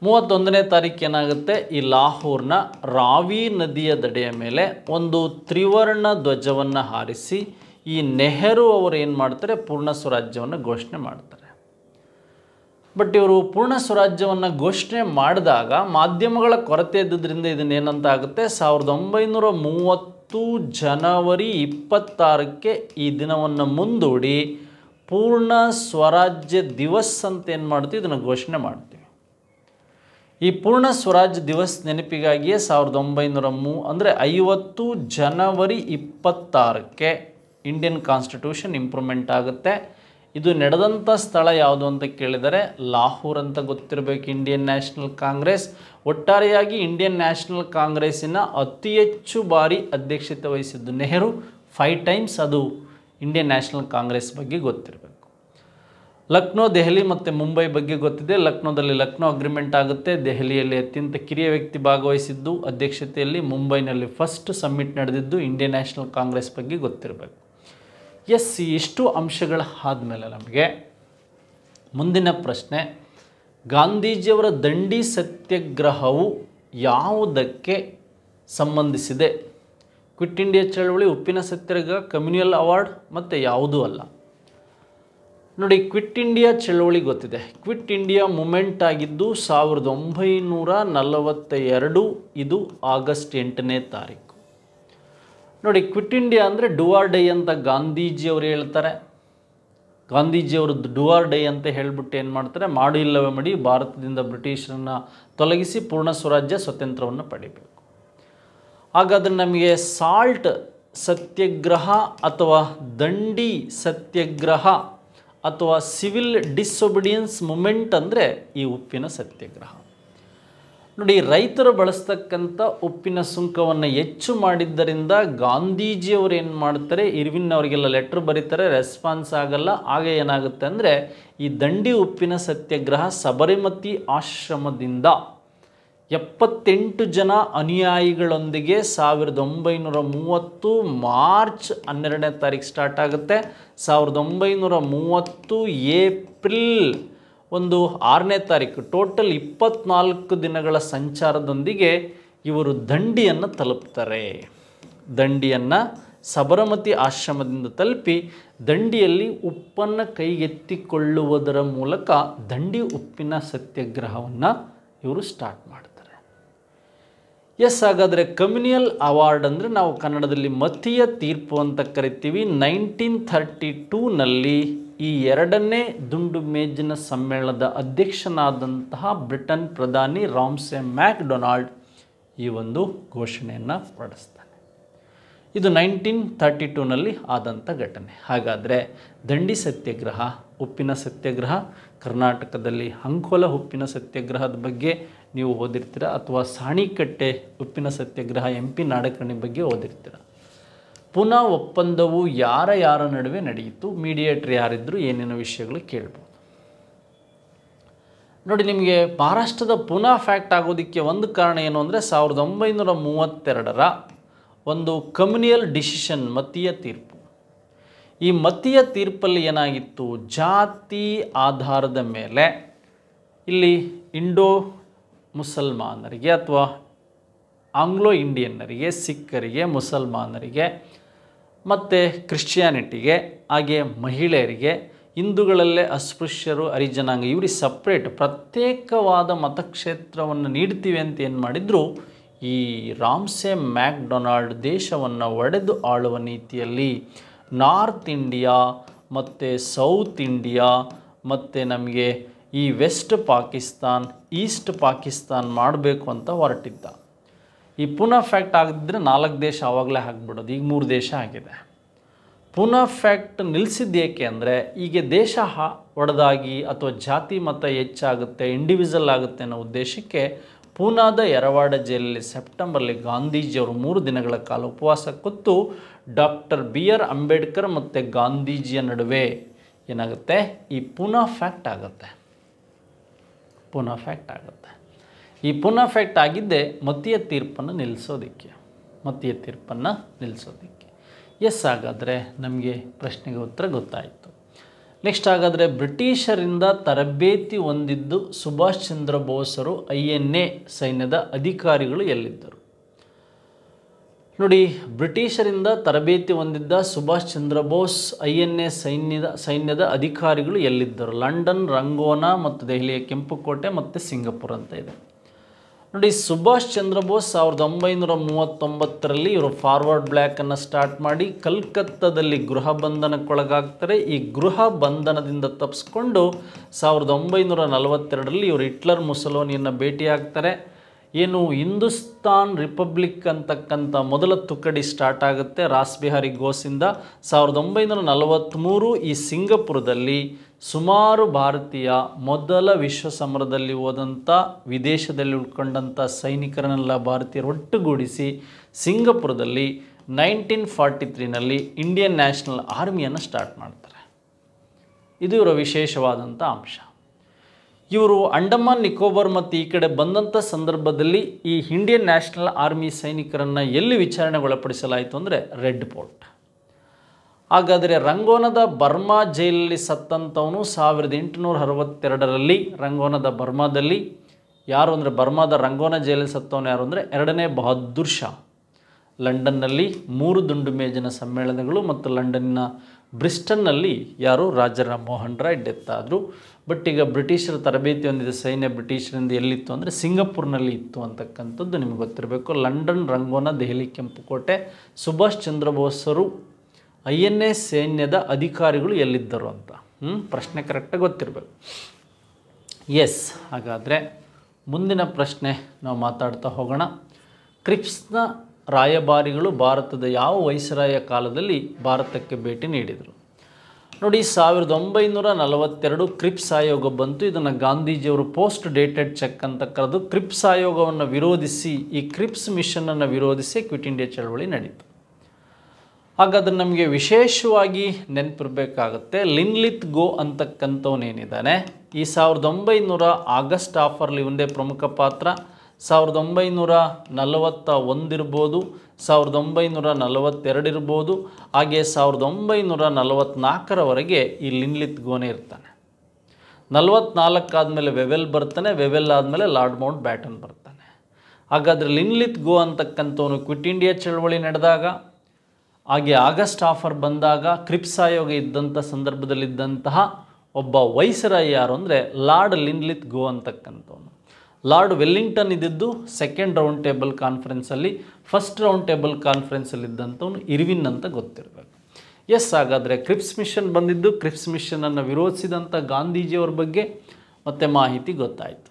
31ನೇ ತಾರೀಕು ಏನಾಗುತ್ತೆ, ಈ ಲಾಹೋರ್ನ ರಾವಿ ನದಿಯ ದಡೆಯ ಮೇಲೆ ಒಂದು ತ್ರಿವರ್ಣ ಧ್ವಜವನ್ನು ಹಾರಿಸಿ ಈ ನೆಹರು ಅವರು ಏನು ಮಾಡ್ತಾರೆ, ಪೂರ್ಣ ಸ್ವರಾಜ್ಯವನ್ನು ಘೋಷಣೆ ಮಾಡ್ತಾರೆ. ಬಟ್ ಇವರು ಪೂರ್ಣ ಸ್ವರಾಜ್ಯವನ್ನು ಘೋಷಣೆ ಮಾಡಿದಾಗ ಮಾಧ್ಯಮಗಳ ಕೊರತೆ ಇದ್ದುದರಿಂದ ಇದನ್ನೇನಂತ ಆಗುತ್ತೆ, 1930 ಜನವರಿ 26ಕ್ಕೆ ಈ ದಿನವನ್ನು ಮುಂದೂಡಿ ಪೂರ್ಣ ಸ್ವರಾಜ್ಯ ದಿವಸ್ ಅಂತ ಏನು ಮಾಡ್ತೀವಿ, ಇದನ್ನು ಘೋಷಣೆ ಮಾಡ್ತೀವಿ. ಈ ಪೂರ್ಣ ಸ್ವರಾಜ್ಯ ದಿವಸ್ ನೆನಪಿಗಾಗಿಯೇ 50 ಜನವರಿ 26ಕ್ಕೆ ಇಂಡಿಯನ್ ಕಾನ್ಸ್ಟಿಟ್ಯೂಷನ್ ಇಂಪ್ರೂವ್ಮೆಂಟ್ ಆಗುತ್ತೆ. ಇದು ನಡೆದಂಥ ಸ್ಥಳ ಯಾವುದು ಅಂತ ಕೇಳಿದರೆ ಲಾಹೋರ್ ಅಂತ ಗೊತ್ತಿರಬೇಕು. ಇಂಡಿಯನ್ ನ್ಯಾಷನಲ್ ಕಾಂಗ್ರೆಸ್ ಒಟ್ಟಾರೆಯಾಗಿ ಇಂಡಿಯನ್ ನ್ಯಾಷನಲ್ ಕಾಂಗ್ರೆಸ್ಸಿನ ಅತಿ ಹೆಚ್ಚು ಬಾರಿ ಅಧ್ಯಕ್ಷತೆ ವಹಿಸಿದ್ದು ನೆಹರು, 5 ಟೈಮ್ಸ್. ಅದು ಇಂಡಿಯನ್ ನ್ಯಾಷನಲ್ ಕಾಂಗ್ರೆಸ್ ಬಗ್ಗೆ ಗೊತ್ತಿರಬೇಕು. ಲಕ್ನೋ, ದೆಹಲಿ ಮತ್ತು ಮುಂಬೈ ಬಗ್ಗೆ ಗೊತ್ತಿದೆ. ಲಕ್ನೋದಲ್ಲಿ ಲಕ್ನೋ ಅಗ್ರಿಮೆಂಟ್ ಆಗುತ್ತೆ. ದೆಹಲಿಯಲ್ಲಿ ಅತ್ಯಂತ ಕಿರಿಯ ವ್ಯಕ್ತಿ ಭಾಗವಹಿಸಿದ್ದು ಅಧ್ಯಕ್ಷತೆಯಲ್ಲಿ. ಮುಂಬೈನಲ್ಲಿ ಫಸ್ಟ್ ಸಮ್ಮಿಟ್ ನಡೆದಿದ್ದು ಇಂಡಿಯನ್ ನ್ಯಾಷನಲ್ ಕಾಂಗ್ರೆಸ್ ಬಗ್ಗೆ ಗೊತ್ತಿರಬೇಕು. ಎಸ್, ಇಷ್ಟು ಅಂಶಗಳ ಆದಮೇಲೆ ನಮಗೆ ಮುಂದಿನ ಪ್ರಶ್ನೆ, ಗಾಂಧೀಜಿಯವರ ದಂಡಿ ಸತ್ಯಾಗ್ರಹವು ಯಾವುದಕ್ಕೆ ಸಂಬಂಧಿಸಿದೆ? ಕ್ವಿಟ್ ಇಂಡಿಯಾ ಚಳವಳಿ, ಉಪ್ಪಿನ ಸತ್ಯಾಗ್ರಹ, ಕಮ್ಯುನಿಯಲ್ ಅವಾರ್ಡ್ ಮತ್ತು ಯಾವುದೂ ಅಲ್ಲ. ನೋಡಿ, ಕ್ವಿಟ್ ಇಂಡಿಯಾ ಚಳವಳಿ ಗೊತ್ತಿದೆ. ಕ್ವಿಟ್ ಇಂಡಿಯಾ ಮೂಮೆಂಟ್ ಆಗಿದ್ದು 1942, ಇದು ಆಗಸ್ಟ್ 8ನೇ ತಾರೀಕು. ನೋಡಿ, ಕ್ವಿಟ್ ಇಂಡಿಯಾ ಅಂದರೆ ಡೂ ಆರ್ ಡೈ ಅಂತ ಗಾಂಧೀಜಿಯವರು ಹೇಳ್ತಾರೆ. ಗಾಂಧೀಜಿಯವರು ಡೂ ಆರ್ ಡೈ ಅಂತ ಹೇಳಿಬಿಟ್ಟು ಏನು ಮಾಡ್ತಾರೆ, ಮಾಡು ಇಲ್ಲವೇ ಮಡಿ, ಭಾರತದಿಂದ ಬ್ರಿಟಿಷರನ್ನು ತೊಲಗಿಸಿ ಪೂರ್ಣ ಸ್ವರಾಜ್ಯ ಸ್ವತಂತ್ರವನ್ನು ಪಡಿಬೇಕು. ಹಾಗಾದರೆ ನಮಗೆ ಸಾಲ್ಟ್ ಸತ್ಯಾಗ್ರಹ ಅಥವಾ ದಂಡಿ ಸತ್ಯಾಗ್ರಹ ಅಥವಾ ಸಿವಿಲ್ ಡಿಸೊಬಿಡಿಯನ್ಸ್ ಮೂಮೆಂಟ್ ಅಂದರೆ ಈ ಉಪ್ಪಿನ ಸತ್ಯಾಗ್ರಹ. ನೋಡಿ, ರೈತರು ಬಳಸ್ತಕ್ಕಂಥ ಉಪ್ಪಿನ ಸುಂಕವನ್ನು ಹೆಚ್ಚು ಮಾಡಿದ್ದರಿಂದ ಗಾಂಧೀಜಿಯವರು ಏನು ಮಾಡ್ತಾರೆ, ಇರ್ವಿನ್ ಅವರಿಗೆಲ್ಲ ಲೆಟ್ರ್ ಬರೀತಾರೆ, ರೆಸ್ಪಾನ್ಸ್ ಆಗಲ್ಲ. ಆಗ ಏನಾಗುತ್ತೆ ಅಂದರೆ ಈ ದಂಡಿ ಉಪ್ಪಿನ ಸತ್ಯಾಗ್ರಹ ಸಬರಮತಿ ಆಶ್ರಮದಿಂದ 78 ಜನ ಅನುಯಾಯಿಗಳೊಂದಿಗೆ 1930 ಮಾರ್ಚ್ 12ನೇ ತಾರೀಕು ಸ್ಟಾರ್ಟ್ ಆಗುತ್ತೆ. 1930 ಏಪ್ರಿಲ್ 6ನೇ ತಾರೀಕು ಟೋಟಲ್ 24 ದಿನಗಳ ಸಂಚಾರದೊಂದಿಗೆ ಇವರು ದಂಡಿಯನ್ನು ತಲುಪ್ತಾರೆ. ದಂಡಿಯನ್ನು ಸಬರಮತಿ ಆಶ್ರಮದಿಂದ ತಲುಪಿ ದಂಡಿಯಲ್ಲಿ ಉಪ್ಪನ್ನು ಕೈಗೆತ್ತಿಕೊಳ್ಳುವುದರ ಮೂಲಕ ದಂಡಿ ಉಪ್ಪಿನ ಸತ್ಯಾಗ್ರಹವನ್ನು ಇವರು ಸ್ಟಾರ್ಟ್ ಮಾಡ್ತಾರೆ. ಎಸ್, ಹಾಗಾದರೆ ಕಮ್ಯುನಿಯಲ್ ಅವಾರ್ಡ್ ಅಂದರೆ ನಾವು ಕನ್ನಡದಲ್ಲಿ ಮತೀಯ ತೀರ್ಪು ಅಂತ ಕರಿತೀವಿ. 1932ನಲ್ಲಿ ಈ ಎರಡನೇ ದುಂಡು ಮೇಜಿನ ಸಮ್ಮೇಳನದ ಅಧ್ಯಕ್ಷನಾದಂತಹ ಬ್ರಿಟನ್ ಪ್ರಧಾನಿ ರಾಮ್ಸೆ ಮ್ಯಾಕ್ಡೊನಾಲ್ಡ್ ಈ ಒಂದು ಘೋಷಣೆಯನ್ನು ಹೊರಡಿಸ್ತಾನೆ. ಇದು 1932ನಲ್ಲಿ ಆದಂಥ ಘಟನೆ. ಹಾಗಾದರೆ ದಂಡಿ ಸತ್ಯಾಗ್ರಹ, ಉಪ್ಪಿನ ಸತ್ಯಾಗ್ರಹ, ಕರ್ನಾಟಕದಲ್ಲಿ ಅಂಕೋಲ ಉಪ್ಪಿನ ಸತ್ಯಾಗ್ರಹದ ಬಗ್ಗೆ ನೀವು ಓದಿರ್ತೀರ, ಅಥವಾ ಸಾಣಿಕಟ್ಟೆ ಉಪ್ಪಿನ ಸತ್ಯಾಗ್ರಹ MP ನಾಡಕರ್ಣಿ ಬಗ್ಗೆ ಓದಿರ್ತೀರ. ಪೂನಾ ಒಪ್ಪಂದವು ಯಾರ ನಡುವೆ ನಡೆಯಿತು, ಮೀಡಿಯೇಟರ್ ಯಾರಿದ್ರು, ಏನೇನೋ ವಿಷಯಗಳು ಕೇಳ್ಬೋದು. ನೋಡಿ, ನಿಮಗೆ ಮಹಾರಾಷ್ಟ್ರದ ಪೂನಾ ಫ್ಯಾಕ್ಟ್ ಆಗೋದಕ್ಕೆ ಒಂದು ಕಾರಣ ಏನು ಅಂದರೆ 1932ರ ಒಂದು ಕಮ್ಯುನಿಯಲ್ ಡಿಸಿಷನ್, ಮತೀಯ ತೀರ್ಪು. ಈ ಮತೀಯ ತೀರ್ಪಲ್ಲಿ ಏನಾಗಿತ್ತು, ಜಾತಿ ಆಧಾರದ ಮೇಲೆ ಇಲ್ಲಿ ಇಂಡೋ ಮುಸಲ್ಮಾನರಿಗೆ ಅಥವಾ ಆಂಗ್ಲೋ ಇಂಡಿಯನ್ನರಿಗೆ, ಸಿಖ್ಖರಿಗೆ, ಮುಸಲ್ಮಾನರಿಗೆ ಮತ್ತು ಕ್ರಿಶ್ಚಿಯಾನಿಟಿಗೆ, ಹಾಗೆ ಮಹಿಳೆಯರಿಗೆ, ಹಿಂದೂಗಳಲ್ಲೇ ಅಸ್ಪೃಶ್ಯರು, ಹರಿಜನಾಂಗ ಇವರಿಗೆ ಸಪ್ರೇಟ್ ಪ್ರತ್ಯೇಕವಾದ ಮತಕ್ಷೇತ್ರವನ್ನು ನೀಡ್ತೀವಿ ಅಂತ ಏನು ಮಾಡಿದರು, ಈ ರಾಮ್ಸೆ ಮ್ಯಾಕ್ಡೊನಾಲ್ಡ್ ದೇಶವನ್ನು ಒಡೆದು ಆಳುವ ನೀತಿಯಲ್ಲಿ ನಾರ್ತ್ ಇಂಡಿಯಾ ಮತ್ತು ಸೌತ್ ಇಂಡಿಯಾ ಮತ್ತು ನಮಗೆ ಈ ವೆಸ್ಟ್ ಪಾಕಿಸ್ತಾನ್, ಈಸ್ಟ್ ಪಾಕಿಸ್ತಾನ್ ಮಾಡಬೇಕು ಅಂತ ಹೊರಟಿದ್ದ. ಈ ಪೂನಾ ಫ್ಯಾಕ್ಟ್ ಆಗದಿದ್ದರೆ 4 ದೇಶ ಆವಾಗಲೇ ಆಗಿಬಿಡೋದು, ಈಗ 3 ದೇಶ ಆಗಿದೆ. ಪೂನಾ ಫ್ಯಾಕ್ಟ್ ನಿಲ್ಲಿಸಿದ್ದು ಏಕೆ ಅಂದರೆ, ಈಗ ದೇಶ ಒಡೆದಾಗಿ ಅಥವಾ ಜಾತಿ ಮತ ಹೆಚ್ಚಾಗುತ್ತೆ, ಇಂಡಿವಿಜುವಲ್ ಆಗುತ್ತೆ ಅನ್ನೋ ಉದ್ದೇಶಕ್ಕೆ ಪೂನಾದ ಯರವಾಡ ಜೈಲಲ್ಲಿ ಸೆಪ್ಟೆಂಬರ್ಲಿ ಗಾಂಧೀಜಿಯವರು 3 ದಿನಗಳ ಕಾಲ ಉಪವಾಸ ಕೂತು ಡಾಕ್ಟರ್ BR ಅಂಬೇಡ್ಕರ್ ಮತ್ತು ಗಾಂಧೀಜಿಯ ನಡುವೆ ಏನಾಗುತ್ತೆ, ಈ ಪೂನಾ ಫ್ಯಾಕ್ಟ್ ಆಗುತ್ತೆ. ಪೂನಾ ಫ್ಯಾಕ್ಟ್ ಆಗುತ್ತೆ. ಈ ಪೂನಾ ಫ್ಯಾಕ್ಟ್ ಆಗಿದ್ದೇ ಮತೀಯ ತೀರ್ಪನ್ನು ನಿಲ್ಲಿಸೋದಕ್ಕೆ. ಎಸ್, ಹಾಗಾದರೆ ನಮಗೆ ಪ್ರಶ್ನೆಗೆ ಉತ್ತರ ಗೊತ್ತಾಯಿತು. ನೆಕ್ಸ್ಟ್, ಹಾಗಾದರೆ ಬ್ರಿಟಿಷರಿಂದ ತರಬೇತಿ ಹೊಂದಿದ್ದು ಸುಭಾಷ್ ಚಂದ್ರ ಬೋಸರು INA ಸೈನ್ಯದ ಅಧಿಕಾರಿಗಳು ಎಲ್ಲಿದ್ದರು? ನೋಡಿ, ಬ್ರಿಟಿಷರಿಂದ ತರಬೇತಿ ಹೊಂದಿದ್ದ ಸುಭಾಷ್ ಚಂದ್ರ ಬೋಸ್ INA ಸೈನ್ಯದ ಅಧಿಕಾರಿಗಳು ಎಲ್ಲಿದ್ದರು? ಲಂಡನ್, ರಂಗೋನಾ ಮತ್ತು ದೆಹಲಿಯ ಕೆಂಪುಕೋಟೆ ಮತ್ತು ಸಿಂಗಪುರ್ ಅಂತ ಇದೆ. ನೋಡಿ, ಸುಭಾಷ್ ಚಂದ್ರ ಬೋಸ್ 1939ರಲ್ಲಿ ಇವರು ಫಾರ್ವರ್ಡ್ ಬ್ಲ್ಯಾಕನ್ನು ಸ್ಟಾರ್ಟ್ ಮಾಡಿ ಕಲ್ಕತ್ತಾದಲ್ಲಿ ಗೃಹ ಬಂಧನಕ್ಕೊಳಗಾಗ್ತಾರೆ. ಈ ಗೃಹ ಬಂಧನದಿಂದ ತಪ್ಪಿಸ್ಕೊಂಡು 1942ರಲ್ಲಿ ಇವರು ಹಿಟ್ಲರ್ ಮುಸೋಲಿನಿಯನ್ನು ಭೇಟಿಯಾಗ್ತಾರೆ. ಏನು ಹಿಂದೂಸ್ತಾನ್ ರಿಪಬ್ಲಿಕ್ ಅಂತಕ್ಕಂಥ ಮೊದಲ ತುಕಡಿ ಸ್ಟಾರ್ಟ್ ಆಗುತ್ತೆ ರಾಸ್ ಬಿಹಾರಿ ಘೋಷಿಂದ. 1943 ಈ ಸಿಂಗಪುರದಲ್ಲಿ ಸುಮಾರು ಭಾರತೀಯ ಮೊದಲ ವಿಶ್ವ ಸಮರದಲ್ಲಿ ಹೋದಂಥ, ವಿದೇಶದಲ್ಲಿ ಉಳ್ಕೊಂಡಂಥ ಸೈನಿಕರನ್ನೆಲ್ಲ ಭಾರತೀಯರು ಒಟ್ಟುಗೂಡಿಸಿ ಸಿಂಗಪುರದಲ್ಲಿ 1943ನಲ್ಲಿ ಇಂಡಿಯನ್ ನ್ಯಾಷನಲ್ ಆರ್ಮಿಯನ್ನು ಸ್ಟಾರ್ಟ್ ಮಾಡ್ತಾರೆ. ಇದು ಇವರ ವಿಶೇಷವಾದಂಥ ಅಂಶ. ಇವರು ಅಂಡಮಾನ್ ನಿಕೋಬಾರ್ ಮತ್ತು ಈ ಕಡೆ ಬಂದಂಥ ಸಂದರ್ಭದಲ್ಲಿ ಈ ಇಂಡಿಯನ್ ನ್ಯಾಷನಲ್ ಆರ್ಮಿ ಸೈನಿಕರನ್ನು ಎಲ್ಲಿ ವಿಚಾರಣೆಗೊಳಪಡಿಸಲಾಯಿತು ಅಂದರೆ ರೆಡ್ ಫೋರ್ಟ್. ಹಾಗಾದರೆ ರಂಗೋನದ ಬರ್ಮಾ ಜೈಲಲ್ಲಿ ಸತ್ತಂಥವನು 1862ರಲ್ಲಿ ರಂಗೋನದ ಬರ್ಮಾದಲ್ಲಿ ಯಾರು ಅಂದರೆ, ಬರ್ಮಾದ ರಂಗೋನ ಜೈಲಲ್ಲಿ ಸತ್ತವನು ಯಾರು ಅಂದರೆ 2ನೇ ಬಹದ್ದೂರ್ ಶಾ. ಲಂಡನ್ನಲ್ಲಿ 3 ದುಂಡು ಮೇಜಿನ ಸಮ್ಮೇಳನಗಳು ಮತ್ತು ಲಂಡನ್ನಿನ ಬ್ರಿಸ್ಟನ್ನಲ್ಲಿ ಯಾರು, ರಾಜಾ ಮೋಹನ್ ರಾಯ್ ಡೆತ್ ಆದರು. ಬಟ್ ಈಗ ಬ್ರಿಟಿಷರ ತರಬೇತಿ ಹೊಂದಿದ ಸೈನ್ಯ ಬ್ರಿಟಿಷರಿಂದ ಎಲ್ಲಿತ್ತು ಅಂದರೆ ಸಿಂಗಪುರ್ನಲ್ಲಿ ಇತ್ತು ಅಂತಕ್ಕಂಥದ್ದು ನಿಮಗೆ ಗೊತ್ತಿರಬೇಕು. ಲಂಡನ್, ರಂಗೋನ, ದೆಹಲಿ, ಕೆಂಪುಕೋಟೆ. ಸುಭಾಷ್ ಚಂದ್ರ ಬೋಸರು INA ಸೈನ್ಯದ ಅಧಿಕಾರಿಗಳು ಎಲ್ಲಿದ್ದರು ಅಂತ ಪ್ರಶ್ನೆ ಕರೆಕ್ಟಾಗಿ ಗೊತ್ತಿರಬೇಕು. ಎಸ್, ಹಾಗಾದರೆ ಮುಂದಿನ ಪ್ರಶ್ನೆ ನಾವು ಮಾತಾಡ್ತಾ ಹೋಗೋಣ. ಕ್ರಿಪ್ಸ್ನ ರಾಯಭಾರಿಗಳು ಭಾರತದ ಯಾವ ವೈಸರಾಯ ಕಾಲದಲ್ಲಿ ಭಾರತಕ್ಕೆ ಭೇಟಿ ನೀಡಿದರು? ನೋಡಿ, 1942 ಕ್ರಿಪ್ಸ್ ಆಯೋಗ ಬಂತು. ಇದನ್ನು ಗಾಂಧೀಜಿಯವರು ಪೋಸ್ಟ್ ಡೇಟೆಡ್ ಚೆಕ್ ಅಂತ ಕರೆದು ಕ್ರಿಪ್ಸ್ ಆಯೋಗವನ್ನು ವಿರೋಧಿಸಿ, ಈ ಕ್ರಿಪ್ಸ್ ಮಿಷನನ್ನು ವಿರೋಧಿಸಿ ಕ್ವಿಟ್ ಇಂಡಿಯಾ ಚಳವಳಿ ನಡೀತು. ಹಾಗಾದರೆ ನಮಗೆ ವಿಶೇಷವಾಗಿ ನೆನಪಿರಬೇಕಾಗುತ್ತೆ ಲಿನ್ಲಿತ್ ಗೋ ಅಂತಕ್ಕಂಥವನೇನಿದ್ದಾನೆ, ಈ 1900 ಆಗಸ್ಟ್ ಆಫರ್ಲಿ ಒಂದೇ ಪ್ರಮುಖ ಪಾತ್ರ. 1941 ಇರ್ಬೋದು, 1942 ಇರ್ಬೋದು, ಹಾಗೆ 1944ರವರೆಗೆ ಈ ಲಿನ್ಲಿತ್ ಗೋನೇ ಇರ್ತಾನೆ. 44 ಆದಮೇಲೆ ವೆವೆಲ್ ಬರ್ತಾನೆ, ವೆವೆಲ್ ಆದಮೇಲೆ ಲಾರ್ಡ್ ಮೌಂಟ್ ಬ್ಯಾಟನ್ ಬರ್ತಾನೆ. ಹಾಗಾದರೆ ಲಿನ್ಲಿತ್ ಗೋ ಅಂತಕ್ಕಂಥವನು ಕ್ವಿಟ್ ಇಂಡಿಯಾ ಚಳವಳಿ ನಡೆದಾಗ, ಹಾಗೆ ಆಗಸ್ಟ್ ಆಫರ್ ಬಂದಾಗ, ಕ್ರಿಪ್ಸ್ ಆಯೋಗ ಇದ್ದಂಥ ಸಂದರ್ಭದಲ್ಲಿದ್ದಂತಹ ಒಬ್ಬ ವೈಸರಾಯ್ ಯಾರು ಅಂದರೆ ಲಾರ್ಡ್ ಲಿನ್ಲಿತ್ ಗೋ ಅಂತಕ್ಕಂಥವನು. ಲಾರ್ಡ್ ವೆಲ್ಲಿಂಗ್ಟನ್ ಇದ್ದಿದ್ದು ಸೆಕೆಂಡ್ ರೌಂಡ್ ಟೇಬಲ್ ಕಾನ್ಫರೆನ್ಸಲ್ಲಿ, ಫಸ್ಟ್ ರೌಂಡ್ ಟೇಬಲ್ ಕಾನ್ಫರೆನ್ಸಲ್ಲಿ ಇದ್ದಂಥವನು ಇರ್ವಿನ್ ಅಂತ ಗೊತ್ತಿರಬೇಕು. ಎಸ್, ಹಾಗಾದರೆ ಕ್ರಿಪ್ಸ್ ಮಿಷನ್ ಬಂದಿದ್ದು, ಕ್ರಿಪ್ಸ್ ಮಿಷನನ್ನು ವಿರೋಧಿಸಿದಂಥ ಗಾಂಧೀಜಿಯವ್ರ ಬಗ್ಗೆ ಮತ್ತೆ ಮಾಹಿತಿ ಗೊತ್ತಾಯಿತು.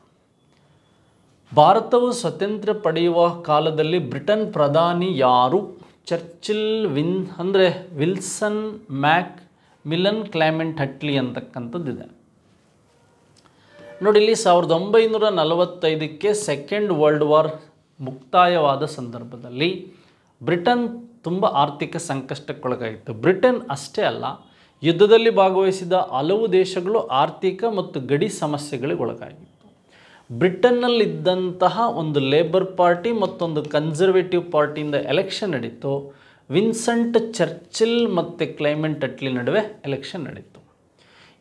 ಭಾರತವು ಸ್ವತಂತ್ರ ಪಡೆಯುವ ಕಾಲದಲ್ಲಿ ಬ್ರಿಟನ್ ಪ್ರಧಾನಿ ಯಾರು? ಚರ್ಚಿಲ್, ವಿಲ್ಸನ್, ಮ್ಯಾಕ್ ಮಿಲನ್, ಕ್ಲೈಮೆಂಟ್ ಅಟ್ಲಿ ಅಂತಕ್ಕಂಥದ್ದಿದೆ. ನೋಡಿ, ಇಲ್ಲಿ 1945ಕ್ಕೆ ಸೆಕೆಂಡ್ ವರ್ಲ್ಡ್ ವಾರ್ ಮುಕ್ತಾಯವಾದ ಸಂದರ್ಭದಲ್ಲಿ ಬ್ರಿಟನ್ ತುಂಬ ಆರ್ಥಿಕ ಸಂಕಷ್ಟಕ್ಕೊಳಗಾಗಿತ್ತು. ಬ್ರಿಟನ್ ಅಷ್ಟೇ ಅಲ್ಲ, ಯುದ್ಧದಲ್ಲಿ ಭಾಗವಹಿಸಿದ ಹಲವು ದೇಶಗಳು ಆರ್ಥಿಕ ಮತ್ತು ಗಡಿ ಸಮಸ್ಯೆಗಳಿಗೆ ಒಳಗಾಗಿತ್ತು. ಬ್ರಿಟನ್ನಲ್ಲಿದ್ದಂತಹ ಒಂದು ಲೇಬರ್ ಪಾರ್ಟಿ ಮತ್ತೊಂದು ಕನ್ಸರ್ವೇಟಿವ್ ಪಾರ್ಟಿಯಿಂದ ಎಲೆಕ್ಷನ್ ನಡೀತು. ವಿನ್ಸೆಂಟ್ ಚರ್ಚಿಲ್ ಮತ್ತು ಕ್ಲೈಮೆಂಟ್ ಅಟ್ಲಿ ನಡುವೆ ಎಲೆಕ್ಷನ್ ನಡೀತು.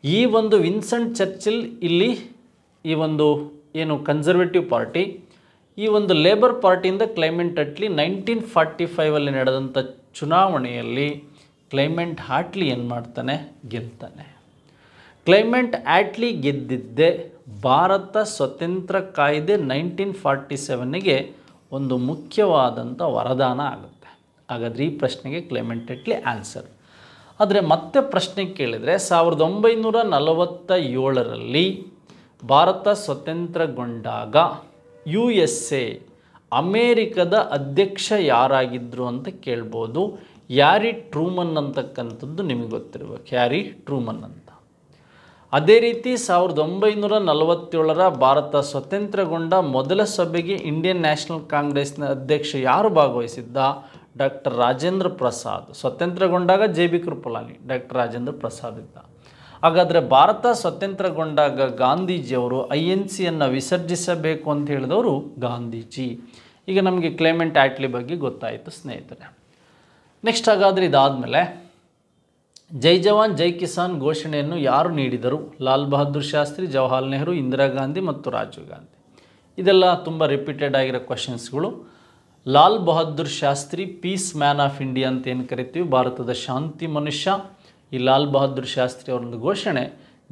ಈ ಒಂದು ವಿನ್ಸೆಂಟ್ ಚರ್ಚಿಲ್ ಇಲ್ಲಿ ಈ ಒಂದು ಏನು ಕನ್ಸರ್ವೇಟಿವ್ ಪಾರ್ಟಿ, ಈ ಒಂದು ಲೇಬರ್ ಪಾರ್ಟಿಯಿಂದ ಕ್ಲೈಮೆಂಟ್ ಅಟ್ಲಿ 1945 ನಡೆದಂಥ ಚುನಾವಣೆಯಲ್ಲಿ ಕ್ಲೈಮೆಂಟ್ ಆಟ್ಲಿ ಏನು ಮಾಡ್ತಾನೆ? ಗೆಲ್ತಾನೆ. ಕ್ಲೈಮೆಂಟ್ ಆಟ್ಲಿ ಗೆದ್ದಿದ್ದೇ ಭಾರತ ಸ್ವತಂತ್ರ ಕಾಯ್ದೆ 1947ಗೆ ಒಂದು ಮುಖ್ಯವಾದಂಥ ವರದಾನ ಆಗುತ್ತೆ. ಹಾಗಾದರೆ ಈ ಪ್ರಶ್ನೆಗೆ ಕ್ಲೈಮೆಂಟ್ ಅಟ್ಲಿ ಆನ್ಸರ್. ಆದರೆ ಮತ್ತೆ ಪ್ರಶ್ನೆ ಕೇಳಿದರೆ 1947ರಲ್ಲಿ ಭಾರತ ಸ್ವತಂತ್ರಗೊಂಡಾಗ USA ಅಮೇರಿಕದ ಅಧ್ಯಕ್ಷ ಯಾರಾಗಿದ್ದರು ಅಂತ ಕೇಳ್ಬೋದು. ಹ್ಯಾರಿ ಟ್ರೂಮನ್ ಅಂತಕ್ಕಂಥದ್ದು ನಿಮಗೆ ಗೊತ್ತಿರಬೇಕು, ಹ್ಯಾರಿ ಟ್ರೂಮನ್ ಅಂತ. ಅದೇ ರೀತಿ 1947ರ ಭಾರತ ಸ್ವತಂತ್ರಗೊಂಡ ಮೊದಲ ಸಭೆಗೆ ಇಂಡಿಯನ್ ನ್ಯಾಷನಲ್ ಕಾಂಗ್ರೆಸ್ನ ಅಧ್ಯಕ್ಷ ಯಾರು ಭಾಗವಹಿಸಿದ್ದ? ಡಾಕ್ಟರ್ ರಾಜೇಂದ್ರ ಪ್ರಸಾದ್. ಸ್ವತಂತ್ರಗೊಂಡಾಗ JB ಕೃಪಲಾನಿ, ಡಾಕ್ಟರ್ ರಾಜೇಂದ್ರ ಪ್ರಸಾದ್ ಇದ್ದ. ಹಾಗಾದರೆ ಭಾರತ ಸ್ವತಂತ್ರಗೊಂಡಾಗ ಗಾಂಧೀಜಿಯವರು INCಯನ್ನು ವಿಸರ್ಜಿಸಬೇಕು ಅಂತ ಹೇಳಿದವರು ಗಾಂಧೀಜಿ. ಈಗ ನಮಗೆ ಕ್ಲೈಮೆಂಟ್ ಆಟ್ಲಿ ಬಗ್ಗೆ ಗೊತ್ತಾಯಿತು ಸ್ನೇಹಿತರೆ. ನೆಕ್ಸ್ಟ್, ಹಾಗಾದರೆ ಇದಾದಮೇಲೆ ಜೈ ಜವಾನ್ ಜೈ ಕಿಸಾನ್ ಘೋಷಣೆಯನ್ನು ಯಾರು ನೀಡಿದರು? ಲಾಲ್ ಬಹದ್ದೂರ್ ಶಾಸ್ತ್ರಿ, ಜವಾಹರ್ಲಾಲ್ ನೆಹರು, ಇಂದಿರಾ ಗಾಂಧಿ ಮತ್ತು ರಾಜೀವ್ ಗಾಂಧಿ. ಇದೆಲ್ಲ ತುಂಬ ರಿಪೀಟೆಡ್ ಆಗಿರೋ ಕ್ವಶನ್ಸ್ಗಳು. Lal Bahadur Shastri peace man of India ಅಂತ ಏನು ಕರಿತೀವಿ, ಭಾರತದ ಶಾಂತಿ ಮನುಷ್ಯ. ಈ ಲಾಲ್ ಬಹದ್ದೂರ್ ಶಾಸ್ತ್ರಿ ಅವರೊಂದು ಘೋಷಣೆ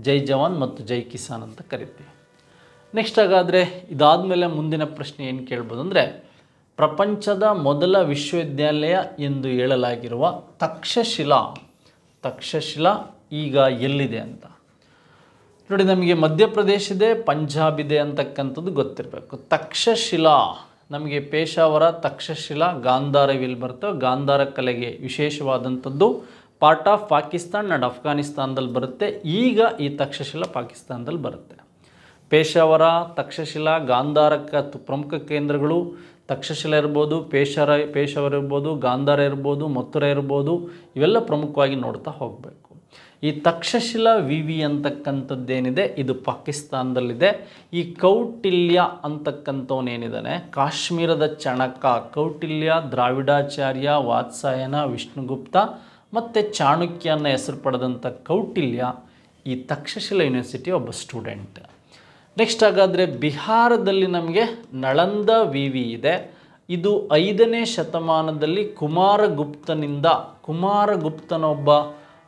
ಜೈ ಜವಾನ್ ಮತ್ತು ಜೈ ಕಿಸಾನ್ ಅಂತ ಕರಿತೀವಿ. ನೆಕ್ಸ್ಟ್, ಹಾಗಾದರೆ ಇದಾದಮೇಲೆ ಮುಂದಿನ ಪ್ರಶ್ನೆ ಏನು ಕೇಳ್ಬೋದು ಅಂದರೆ, ಪ್ರಪಂಚದ ಮೊದಲ ವಿಶ್ವವಿದ್ಯಾಲಯ ಎಂದು ಹೇಳಲಾಗಿರುವ ತಕ್ಷಶಿಲಾ ಈಗ ಎಲ್ಲಿದೆ ಅಂತ ನೋಡಿ. ನಮಗೆ ಮಧ್ಯಪ್ರದೇಶ ಇದೆ, ಪಂಜಾಬ್ ಇದೆ ಅಂತಕ್ಕಂಥದ್ದು ಗೊತ್ತಿರಬೇಕು. ತಕ್ಷಶಿಲಾ ನಮಗೆ ಪೇಶಾವರ, ತಕ್ಷಶಿಲಾ, ಗಾಂಧಾರ ಇವೆಲ್ಲಿ ಬರ್ತವೆ. ಗಾಂಧಾರ ಕಲೆಗೆ ವಿಶೇಷವಾದಂಥದ್ದು ಪಾರ್ಟ್ ಆಫ್ ಪಾಕಿಸ್ತಾನ್ ಆ್ಯಂಡ್ ಅಫ್ಘಾನಿಸ್ತಾನದಲ್ಲಿ ಬರುತ್ತೆ. ಈಗ ಈ ತಕ್ಷಶಿಲಾ ಪಾಕಿಸ್ತಾನದಲ್ಲಿ ಬರುತ್ತೆ. ಪೇಶಾವರ, ತಕ್ಷಶಿಲಾ, ಗಾಂಧಾರಕ್ಕೆ ಪ್ರಮುಖ ಕೇಂದ್ರಗಳು ತಕ್ಷಶಿಲಾ ಇರ್ಬೋದು, ಪೇಶಾವರ ಇರ್ಬೋದು, ಗಾಂಧಾರ ಇರ್ಬೋದು, ಮಥುರಾ ಇರ್ಬೋದು. ಇವೆಲ್ಲ ಪ್ರಮುಖವಾಗಿ ನೋಡ್ತಾ ಹೋಗಬೇಕು. ಈ ತಕ್ಷಶಿಲಾ ವಿವಿ ಅಂತಕ್ಕಂಥದ್ದೇನಿದೆ ಇದು ಪಾಕಿಸ್ತಾನದಲ್ಲಿದೆ. ಈ ಕೌಟಿಲ್ಯ ಅಂತಕ್ಕಂಥವನೇನಿದ್ದಾನೆ ಕಾಶ್ಮೀರದ ಚಣಕ. ಕೌಟಿಲ್ಯ, ದ್ರಾವಿಡಾಚಾರ್ಯ, ವಾತ್ಸಾಯನ, ವಿಷ್ಣುಗುಪ್ತ ಮತ್ತು ಚಾಣಕ್ಯ ಅನ್ನೋ ಹೆಸರು ಪಡೆದಂಥ ಕೌಟಿಲ್ಯ ಈ ತಕ್ಷಶಿಲಾ ಯೂನಿವರ್ಸಿಟಿ ಒಬ್ಬ ಸ್ಟೂಡೆಂಟ್. ನೆಕ್ಸ್ಟ್, ಹಾಗಾದರೆ ಬಿಹಾರದಲ್ಲಿ ನಮಗೆ ನಳಂದ ವಿವಿ ಇದೆ. ಇದು 5ನೇ ಶತಮಾನದಲ್ಲಿ ಕುಮಾರಗುಪ್ತನೊಬ್ಬ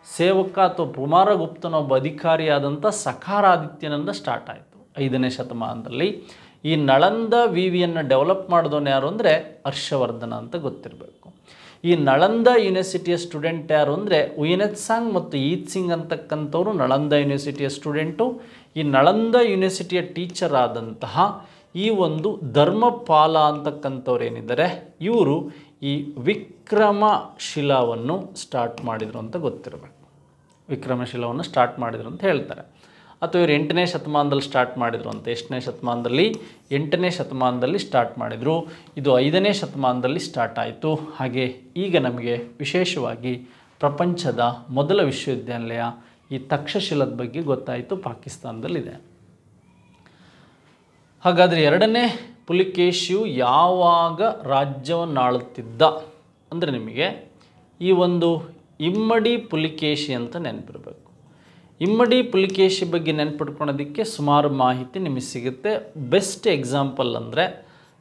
ಸೇವಕ ಅಥವಾ ಕುಮಾರಗುಪ್ತನೊಬ್ಬ ಅಧಿಕಾರಿಯಾದಂಥ ಸಕಾರಾದಿತ್ಯನಿಂದ ಸ್ಟಾರ್ಟ್ ಆಯಿತು 5ನೇ ಶತಮಾನದಲ್ಲಿ. ಈ ನಳಂದ ವಿವಿಯನ್ನು ಡೆವಲಪ್ ಮಾಡಿದವನು ಯಾರು ಅಂದರೆ ಹರ್ಷವರ್ಧನ ಅಂತ ಗೊತ್ತಿರಬೇಕು. ಈ ನಳಂದ ಯೂನಿವರ್ಸಿಟಿಯ ಸ್ಟೂಡೆಂಟ್ ಯಾರು ಅಂದರೆ ಉಯಿನೆತ್ಸಾಂಗ್ ಮತ್ತು ಈತ್ ಸಿಂಗ್ ಅಂತಕ್ಕಂಥವ್ರು ನಳಂದ ಯೂನಿವರ್ಸಿಟಿಯ ಸ್ಟೂಡೆಂಟು. ಈ ನಳಂದ ಯೂನಿವರ್ಸಿಟಿಯ ಟೀಚರ್ ಆದಂತಹ ಈ ಒಂದು ಧರ್ಮಪಾಲ ಅಂತಕ್ಕಂಥವ್ರು ಏನಿದ್ದಾರೆ ಇವರು ಈ ವಿಕ್ರಮಶಿಲಾವನ್ನು ಸ್ಟಾರ್ಟ್ ಮಾಡಿದರು ಅಂತ ಗೊತ್ತಿರಬೇಕು. ವಿಕ್ರಮಶಿಲಾವನ್ನು ಸ್ಟಾರ್ಟ್ ಮಾಡಿದರು ಅಂತ ಹೇಳ್ತಾರೆ. ಅಥವಾ ಇವರು 8ನೇ ಶತಮಾನದಲ್ಲಿ ಸ್ಟಾರ್ಟ್ ಮಾಡಿದರು ಅಂತ. ಎಷ್ಟನೇ ಶತಮಾನದಲ್ಲಿ? 8ನೇ ಶತಮಾನದಲ್ಲಿ ಸ್ಟಾರ್ಟ್ ಮಾಡಿದರು. ಇದು 5ನೇ ಶತಮಾನದಲ್ಲಿ ಸ್ಟಾರ್ಟ್ ಆಯಿತು. ಹಾಗೆ ಈಗ ನಮಗೆ ವಿಶೇಷವಾಗಿ ಪ್ರಪಂಚದ ಮೊದಲ ವಿಶ್ವವಿದ್ಯಾನಿಲಯ ಈ ತಕ್ಷಶಿಲದ ಬಗ್ಗೆ ಗೊತ್ತಾಯಿತು, ಪಾಕಿಸ್ತಾನದಲ್ಲಿದೆ. ಹಾಗಾದರೆ 2ನೇ ಪುಲಿಕೇಶಿಯು ಯಾವಾಗ ರಾಜ್ಯವನ್ನು ಆಳುತ್ತಿದ್ದ ಅಂದರೆ ನಿಮಗೆ ಈ ಒಂದು ಇಮ್ಮಡಿ ಪುಲಿಕೇಶಿ ಅಂತ ನೆನಪಿರಬೇಕು. ಇಮ್ಮಡಿ ಪುಲಿಕೇಶಿ ಬಗ್ಗೆ ನೆನ್ಪಿಟ್ಕೊಳ್ಳೋದಕ್ಕೆ ಸುಮಾರು ಮಾಹಿತಿ ನಿಮಗೆ ಸಿಗುತ್ತೆ. ಬೆಸ್ಟ್ ಎಕ್ಸಾಂಪಲ್ ಅಂದರೆ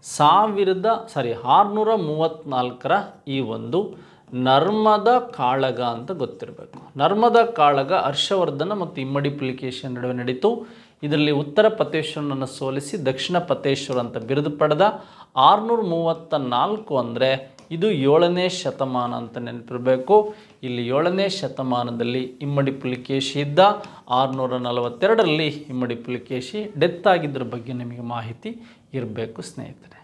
634ರ ಈ ಒಂದು ನರ್ಮದಾ ಕಾಳಗ ಅಂತ ಗೊತ್ತಿರಬೇಕು. ನರ್ಮದಾ ಕಾಳಗ ಹರ್ಷವರ್ಧನ ಮತ್ತು ಇಮ್ಮಡಿ ಪುಲಿಕೇಶಿ ನಡುವೆ ನಡೀತು. ಈ ಇದರಲ್ಲಿ ಉತ್ತರ ಪತೇಶ್ವರನನ್ನು ಸೋಲಿಸಿ ದಕ್ಷಿಣ ಪತೇಶ್ವರ ಅಂತ ಬಿರುದು ಪಡೆದ. 634 ಅಂದರೆ ಇದು 7ನೇ ಶತಮಾನ ಅಂತ ನೆನಪಿರಬೇಕು. ಇಲ್ಲಿ 7ನೇ ಶತಮಾನದಲ್ಲಿ ಇಮ್ಮಡಿ ಪುಲಿಕೇಶಿ ಇದ್ದ. 642ರಲ್ಲಿ ಇಮ್ಮಡಿ ಪುಲಿಕೇಶಿ ಡೆತ್ ಆಗಿದ್ದರ ಬಗ್ಗೆ ನಿಮಗೆ ಮಾಹಿತಿ ಇರಬೇಕು ಸ್ನೇಹಿತರೆ.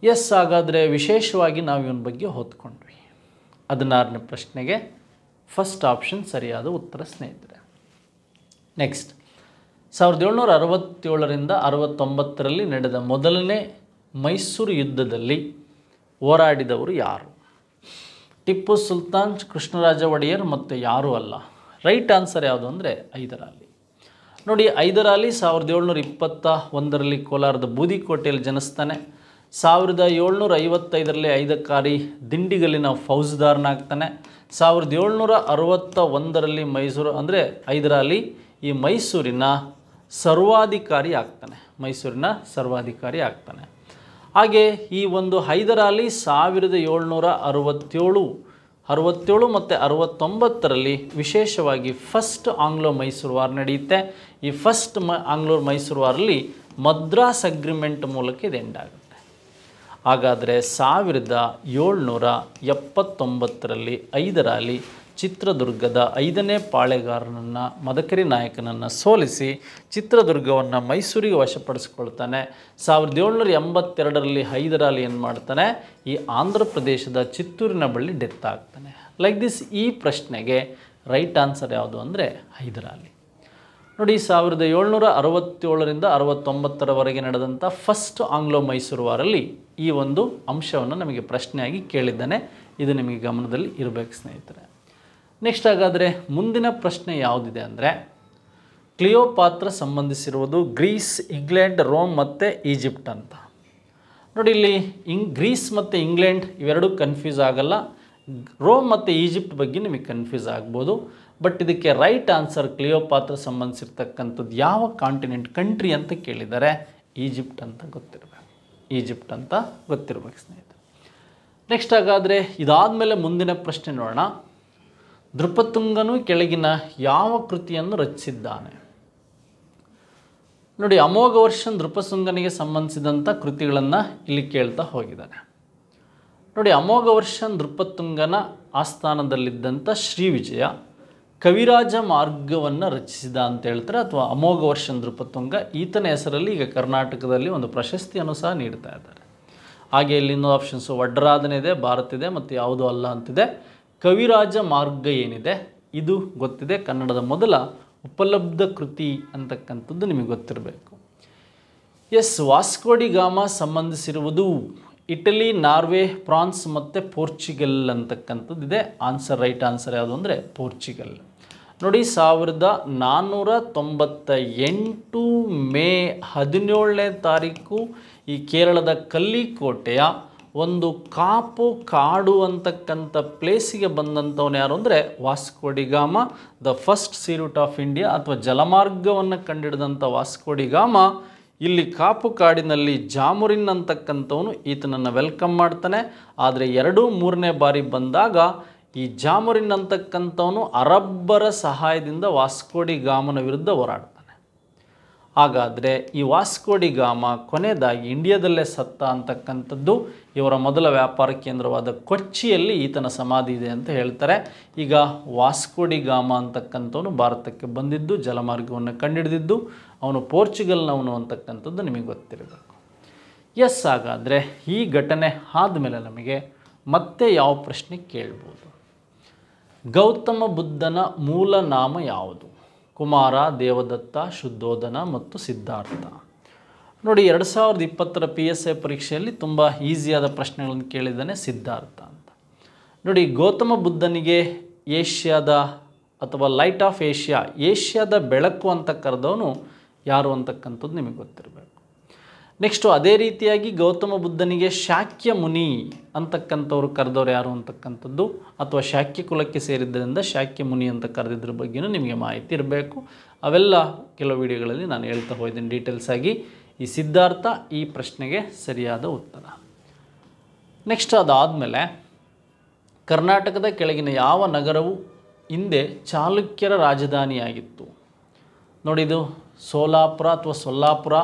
ಎಸ್, ಹಾಗಾದರೆ ವಿಶೇಷವಾಗಿ ನಾವು ಇವನ ಬಗ್ಗೆ ಓದ್ಕೊಂಡ್ವಿ. 16ನೇ ಪ್ರಶ್ನೆಗೆ ಫಸ್ಟ್ ಆಪ್ಷನ್ ಸರಿಯಾದ ಉತ್ತರ ಸ್ನೇಹಿತರೆ. ನೆಕ್ಸ್ಟ್, 1767ರಿಂದ 69ರಲ್ಲಿ ನಡೆದ ಮೊದಲನೇ ಮೈಸೂರು ಯುದ್ಧದಲ್ಲಿ ಹೋರಾಡಿದವರು ಯಾರು? ಟಿಪ್ಪು ಸುಲ್ತಾನ್, ಕೃಷ್ಣರಾಜ ಒಡೆಯರ್ ಮತ್ತು ಯಾರೂ ಅಲ್ಲ. ರೈಟ್ ಆನ್ಸರ್ ಯಾವುದು ಅಂದರೆ ಹೈದರಾಲಿ. ನೋಡಿ, ಹೈದರಾಲಿ 1721ರಲ್ಲಿ ಕೋಲಾರದ ಬೂದಿಕೋಟೆಯಲ್ಲಿ ಜನಿಸ್ತಾನೆ. 1755ರಲ್ಲಿ ಐದಕಾರಿ ದಿಂಡಿಗಲ್ಲಿನ ಫೌಜ್ದಾರನಾಗ್ತಾನೆ. 1761ರಲ್ಲಿ ಮೈಸೂರು ಅಂದರೆ ಹೈದರಾಲಿ ಈ ಮೈಸೂರಿನ ಸರ್ವಾಧಿಕಾರಿ ಆಗ್ತಾನೆ. ಹಾಗೆ ಈ ಒಂದು ಹೈದರಾಲಿ 1767 ಮತ್ತು 69ರಲ್ಲಿ ವಿಶೇಷವಾಗಿ ಫಸ್ಟ್ ಆಂಗ್ಲೋ ಮೈಸೂರು ವಾರ್ ನಡೆಯುತ್ತೆ. ಈ ಫಸ್ಟ್ ಆಂಗ್ಲೋ ಮೈಸೂರು ವಾರಲ್ಲಿ ಮದ್ರಾಸ್ ಅಗ್ರಿಮೆಂಟ್ ಮೂಲಕ ಇದು ಎಂಡ್ ಆಗುತ್ತೆ. ಹಾಗಾದರೆ 1779ರಲ್ಲಿ ಹೈದರಾಲಿ ಚಿತ್ರದುರ್ಗದ 5ನೇ ಪಾಳೆಗಾರನನ್ನು ಮದಕರಿ ನಾಯಕನನ್ನು ಸೋಲಿಸಿ ಚಿತ್ರದುರ್ಗವನ್ನು ಮೈಸೂರಿಗೆ ವಶಪಡಿಸ್ಕೊಳ್ತಾನೆ. 1782ರಲ್ಲಿ ಹೈದರಾಲಿ ಏನು ಮಾಡ್ತಾನೆ, ಈ ಆಂಧ್ರ ಪ್ರದೇಶದ ಚಿತ್ತೂರಿನ ಬಳಿ ಡೆತ್ ಆಗ್ತಾನೆ. ಲೈಕ್ ದಿಸ್ ಈ ಪ್ರಶ್ನೆಗೆ ರೈಟ್ ಆನ್ಸರ್ ಯಾವುದು ಅಂದರೆ ಹೈದರಾಲಿ. ನೋಡಿ, 1767ರಿಂದ 69ರವರೆಗೆ ನಡೆದಂಥ ಫಸ್ಟ್ ಆಂಗ್ಲೋ ಮೈಸೂರು ವಾರಲ್ಲಿ ಈ ಒಂದು ಅಂಶವನ್ನು ನಮಗೆ ಪ್ರಶ್ನೆಯಾಗಿ ಕೇಳಿದ್ದಾನೆ. ಇದು ನಿಮಗೆ ಗಮನದಲ್ಲಿ ಇರಬೇಕು ಸ್ನೇಹಿತರೆ. ನೆಕ್ಸ್ಟ್, ಹಾಗಾದರೆ ಮುಂದಿನ ಪ್ರಶ್ನೆ ಯಾವುದಿದೆ ಅಂದರೆ ಕ್ಲಿಯೋಪಾತ್ರ ಸಂಬಂಧಿಸಿರುವುದು ಗ್ರೀಸ್, ಇಂಗ್ಲೆಂಡ್, ರೋಮ್ ಮತ್ತು ಈಜಿಪ್ಟ್ ಅಂತ. ನೋಡಿ, ಇಲ್ಲಿ ಗ್ರೀಸ್ ಮತ್ತು ಇಂಗ್ಲೆಂಡ್ ಇವೆರಡೂ ಕನ್ಫ್ಯೂಸ್ ಆಗಲ್ಲ. ರೋಮ್ ಮತ್ತು ಈಜಿಪ್ಟ್ ಬಗ್ಗೆ ನಿಮಗೆ ಕನ್ಫ್ಯೂಸ್ ಆಗ್ಬೋದು. ಬಟ್ ಇದಕ್ಕೆ ರೈಟ್ ಆನ್ಸರ್ ಕ್ಲಿಯೋಪಾತ್ರ ಸಂಬಂಧಿಸಿರ್ತಕ್ಕಂಥದ್ದು ಯಾವ ಕಂಟ್ರಿ ಅಂತ ಕೇಳಿದ್ದಾರೆ, ಈಜಿಪ್ಟ್ ಅಂತ ಗೊತ್ತಿರಬೇಕು ಸ್ನೇಹಿತರೆ. ನೆಕ್ಸ್ಟ್, ಹಾಗಾದರೆ ಇದಾದಮೇಲೆ ಮುಂದಿನ ಪ್ರಶ್ನೆ ನೋಡೋಣ. ನೃಪತುಂಗನು ಕೆಳಗಿನ ಯಾವ ಕೃತಿಯನ್ನು ರಚಿಸಿದ್ದಾನೆ? ನೋಡಿ, ಅಮೋಘ ವರ್ಷ ನೃಪತುಂಗನಿಗೆ ಸಂಬಂಧಿಸಿದಂಥ ಕೃತಿಗಳನ್ನು ಇಲ್ಲಿ ಕೇಳ್ತಾ ಹೋಗಿದ್ದಾನೆ. ನೋಡಿ, ಅಮೋಘ ವರ್ಷ ನೃಪತುಂಗನ ಆಸ್ಥಾನದಲ್ಲಿದ್ದಂಥ ಶ್ರೀವಿಜಯ ಕವಿರಾಜ ಮಾರ್ಗವನ್ನು ರಚಿಸಿದ ಅಂತ ಹೇಳ್ತಾರೆ, ಅಥವಾ ಅಮೋಘ ವರ್ಷ ನೃಪತುಂಗ ಈತನ ಹೆಸರಲ್ಲಿ ಈಗ ಕರ್ನಾಟಕದಲ್ಲಿ ಒಂದು ಪ್ರಶಸ್ತಿಯನ್ನು ಸಹ ನೀಡ್ತಾ ಇದ್ದಾರೆ. ಹಾಗೆ ಇಲ್ಲಿ ಇನ್ನೂ ಆಪ್ಷನ್ಸು ವಡ್ರಾದನೆ ಇದೆ, ಭಾರತ ಇದೆ ಮತ್ತು ಯಾವುದೂ ಅಲ್ಲ ಅಂತಿದೆ. ಕವಿರಾಜ ಮಾರ್ಗ ಏನಿದೆ ಇದು ಗೊತ್ತಿದೆ, ಕನ್ನಡದ ಮೊದಲ ಉಪಲಬ್ಧ ಕೃತಿ ಅಂತಕ್ಕಂಥದ್ದು ನಿಮಗೆ ಗೊತ್ತಿರಬೇಕು. ಎಸ್, ವಾಸ್ಕೋಡಿ ಗಾಮ ಸಂಬಂಧಿಸಿರುವುದು ಇಟಲಿ, ನಾರ್ವೆ, ಫ್ರಾನ್ಸ್ ಮತ್ತು ಪೋರ್ಚುಗಲ್ ಅಂತಕ್ಕಂಥದ್ದು ಇದೆ. ರೈಟ್ ಆನ್ಸರ್ ಯಾವುದು ಅಂದರೆ ಪೋರ್ಚುಗಲ್. ನೋಡಿ, 1498 ಮೇ 17ನೇ ತಾರೀಕು ಈ ಕೇರಳದ ಕಲ್ಲಿಕೋಟೆಯ ಒಂದು ಕಾಪು ಕಾಡು ಅಂತಕ್ಕಂಥ ಪ್ಲೇಸಿಗೆ ಬಂದಂಥವನು ಯಾರು ಅಂದರೆ Vasco da Gama. The first sea route of India ಅಥವಾ ಜಲಮಾರ್ಗವನ್ನು ಕಂಡಿಡಿದಂಥ ವಾಸ್ಕೋಡಿ ಗಾಮ ಇಲ್ಲಿ ಕಾಪು ಕಾಡಿನಲ್ಲಿ ಜಾಮುರಿನ್ ಅಂತಕ್ಕಂಥವನು ಈತನನ್ನು ವೆಲ್ಕಮ್ ಮಾಡ್ತಾನೆ. ಆದರೆ 2-3ನೇ ಬಾರಿ ಬಂದಾಗ ಈ ಜಾಮುರಿನ್ ಅಂತಕ್ಕಂಥವನು ಅರಬ್ಬರ ಸಹಾಯದಿಂದ ವಾಸ್ಕೋಡಿ ಗಾಮನ ವಿರುದ್ಧ ಹೋರಾಡ್ತಾನೆ. ಹಾಗಾದರೆ ಈ ವಾಸ್ಕೋಡಿ ಗಾಮ ಕೊನೆಯದಾಗಿ ಇಂಡಿಯಾದಲ್ಲೇ ಸತ್ತ ಅಂತಕ್ಕಂಥದ್ದು ಇವರ ಮೊದಲ ವ್ಯಾಪಾರ ಕೇಂದ್ರವಾದ ಕೊಚ್ಚಿಯಲ್ಲಿ ಈತನ ಸಮಾಧಿ ಇದೆ ಅಂತ ಹೇಳ್ತಾರೆ. ಈಗ ವಾಸ್ಕೋಡಿ ಗಾಮ ಅಂತಕ್ಕಂಥವನು ಭಾರತಕ್ಕೆ ಬಂದಿದ್ದು, ಜಲಮಾರ್ಗವನ್ನು ಕಂಡುಹಿಡಿದಿದ್ದು, ಅವನು ಪೋರ್ಚುಗಲ್ನವನು ಅಂತಕ್ಕಂಥದ್ದು ನಿಮಗೆ ಗೊತ್ತಿರಬೇಕು. ಎಸ್, ಹಾಗಾದರೆ ಈ ಘಟನೆ ಆದಮೇಲೆ ನಮಗೆ ಮತ್ತೆ ಯಾವ ಪ್ರಶ್ನೆ ಕೇಳ್ಬೋದು? ಗೌತಮ ಬುದ್ಧನ ಮೂಲ ನಾಮ ಯಾವುದು? ಕುಮಾರ, ದೇವದತ್ತ, ಶುದ್ಧೋಧನ ಮತ್ತು ಸಿದ್ಧಾರ್ಥ. ನೋಡಿ, 2020ರ PSI ಪರೀಕ್ಷೆಯಲ್ಲಿ ತುಂಬ ಈಸಿಯಾದ ಪ್ರಶ್ನೆಗಳನ್ನು ಕೇಳಿದ್ದಾನೆ, ಸಿದ್ಧಾರ್ಥ ಅಂತ. ನೋಡಿ, ಗೌತಮ ಬುದ್ಧನಿಗೆ ಏಷ್ಯಾದ ಅಥವಾ ಲೈಟ್ ಆಫ್ ಏಷ್ಯಾದ ಬೆಳಕು ಅಂತ ಕರೆದವನು ಯಾರು ಅಂತಕ್ಕಂಥದ್ದು ನಿಮಗೆ ಗೊತ್ತಿರಬೇಕು. ನೆಕ್ಸ್ಟು ಅದೇ ರೀತಿಯಾಗಿ ಗೌತಮ ಬುದ್ಧನಿಗೆ ಶಾಕ್ಯ ಮುನಿ ಅಂತಕ್ಕಂಥವ್ರು ಕರೆದವ್ರು ಯಾರು ಅಂತಕ್ಕಂಥದ್ದು, ಅಥವಾ ಶಾಕ್ಯ ಕುಲಕ್ಕೆ ಸೇರಿದ್ದರಿಂದ ಶಾಕ್ಯ ಮುನಿ ಅಂತ ಕರೆದಿದ್ರ ಬಗ್ಗೆಯೂ ನಿಮಗೆ ಮಾಹಿತಿ ಇರಬೇಕು. ಅವೆಲ್ಲ ಕೆಲವು ವಿಡಿಯೋಗಳಲ್ಲಿ ನಾನು ಹೇಳ್ತಾ ಹೋಗಿದ್ದೀನಿ ಡೀಟೇಲ್ಸ್ ಆಗಿ. ಈ ಸಿದ್ಧಾರ್ಥ ಈ ಪ್ರಶ್ನೆಗೆ ಸರಿಯಾದ ಉತ್ತರ. ನೆಕ್ಸ್ಟ್, ಅದಾದಮೇಲೆ ಕರ್ನಾಟಕದ ಕೆಳಗಿನ ಯಾವ ನಗರವು ಹಿಂದೆ ಚಾಲುಕ್ಯರ ರಾಜಧಾನಿಯಾಗಿತ್ತು? ನೋಡಿ, ಇದು ಸೋಲಾಪುರ ಅಥವಾ ಸೊಲ್ಲಾಪುರ,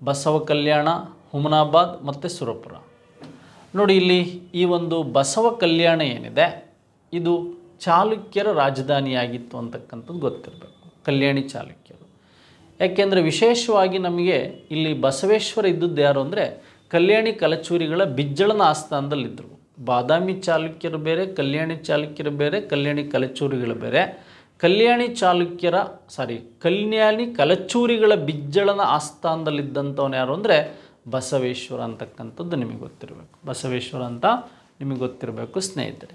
ಬಸವ ಕಲ್ಯಾಣ, ಹುಮನಾಬಾದ್ ಮತ್ತು ಸುರಪುರ. ನೋಡಿ ಇಲ್ಲಿ ಈ ಒಂದು ಬಸವ ಕಲ್ಯಾಣ ಏನಿದೆ ಇದು ಚಾಲುಕ್ಯರ ರಾಜಧಾನಿಯಾಗಿತ್ತು ಅಂತಕ್ಕಂಥದ್ದು ಗೊತ್ತಿರಬೇಕು, ಕಲ್ಯಾಣಿ ಚಾಲುಕ್ಯರು. ಯಾಕೆಂದರೆ ವಿಶೇಷವಾಗಿ ನಮಗೆ ಇಲ್ಲಿ ಬಸವೇಶ್ವರ ಇದ್ದದ್ದು ಯಾರು ಅಂದರೆ ಕಲ್ಯಾಣಿ ಕಲಚೂರಿಗಳ ಬಿಜ್ಜಳನ ಆಸ್ಥಾನದಲ್ಲಿದ್ದರು. ಬಾದಾಮಿ ಚಾಲುಕ್ಯರು ಬೇರೆ, ಕಲ್ಯಾಣಿ ಚಾಲುಕ್ಯರು ಬೇರೆ, ಕಲ್ಯಾಣಿ ಕಲಚೂರಿಗಳು ಬೇರೆ. ಕಲ್ಯಾಣಿ ಕಲಚೂರಿಗಳ ಬಿಜ್ಜಳನ ಆಸ್ಥಾನದಲ್ಲಿದ್ದಂಥವನು ಯಾರು ಅಂದರೆ ಬಸವೇಶ್ವರ ಅಂತಕ್ಕಂಥದ್ದು ನಿಮಗೆ ಗೊತ್ತಿರಬೇಕು. ಬಸವೇಶ್ವರ ಅಂತ ನಿಮಗೆ ಗೊತ್ತಿರಬೇಕು ಸ್ನೇಹಿತರೆ.